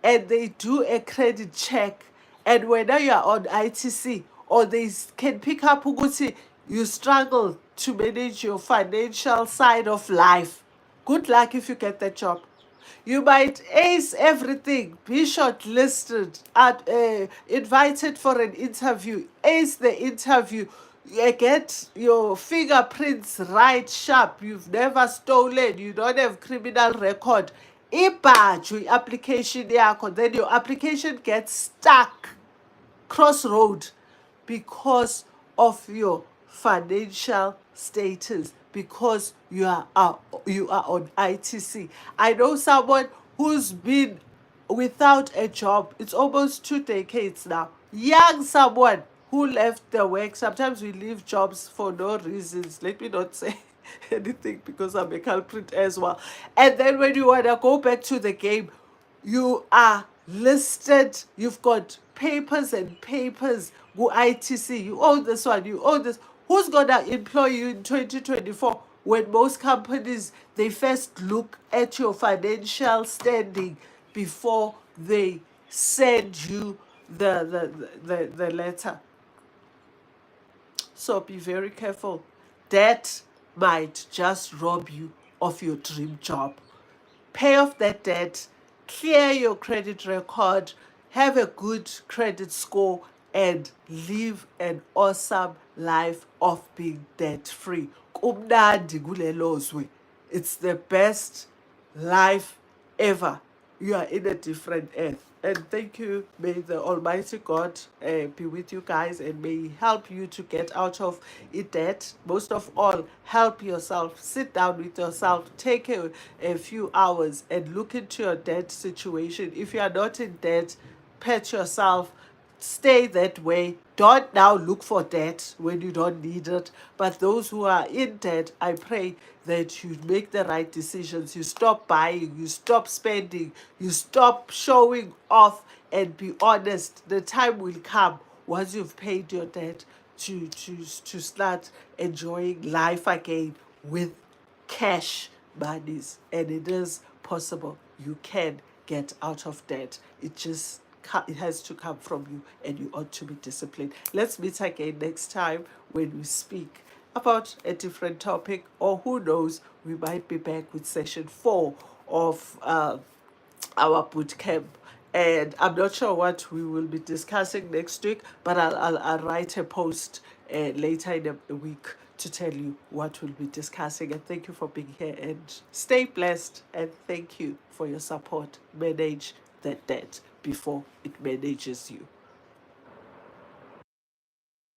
and they do a credit check, and whether you are on ITC or they can pick up ukuthi you struggle to manage your financial side of life, good luck if you get that job. You might ace everything, be shortlisted, invited for an interview, ace the interview, you get your fingerprints right sharp, you've never stolen, you don't have criminal record. Ibhajwe application yakho, then your application gets stuck crossroad because of your financial status, because you are on ITC. I know someone who's been without a job. It's almost 2 decades now. Young someone who left the work. Sometimes we leave jobs for no reasons. Let me not say anything because I'm a culprit as well. And then when you want to go back to the game, you are listed, you've got papers and papers, go ITC, you own this one, you own this. Who's gonna employ you in 2024 when most companies, they first look at your financial standing before they send you the letter? So be very careful. Debt might just rob you of your dream job. Pay off that debt, clear your credit record, have a good credit score, and live an awesome life of being debt free. Kumnandi kulelo zwe. It's the best life ever. You are in a different earth. And thank you. May the Almighty God be with you guys and may He help you to get out of debt. Most of all, help yourself. Sit down with yourself. Take a few hours and look into your debt situation. If you are not in debt, pet yourself. Stay that way. Don't now look for debt when you don't need it. But those who are in debt, I pray that you make the right decisions. You stop buying, you stop spending, you stop showing off, and be honest. The time will come once you've paid your debt to start enjoying life again with cash monies, and it is possible. You can get out of debt. It has to come from you, and you ought to be disciplined. Let's meet again next time when we speak about a different topic, or who knows, we might be back with session 4 of our boot camp. And I'm not sure what we will be discussing next week, but I'll write a post later in a week to tell you what we'll be discussing. And thank you for being here, and stay blessed, and thank you for your support. Manage that debt before it manages you.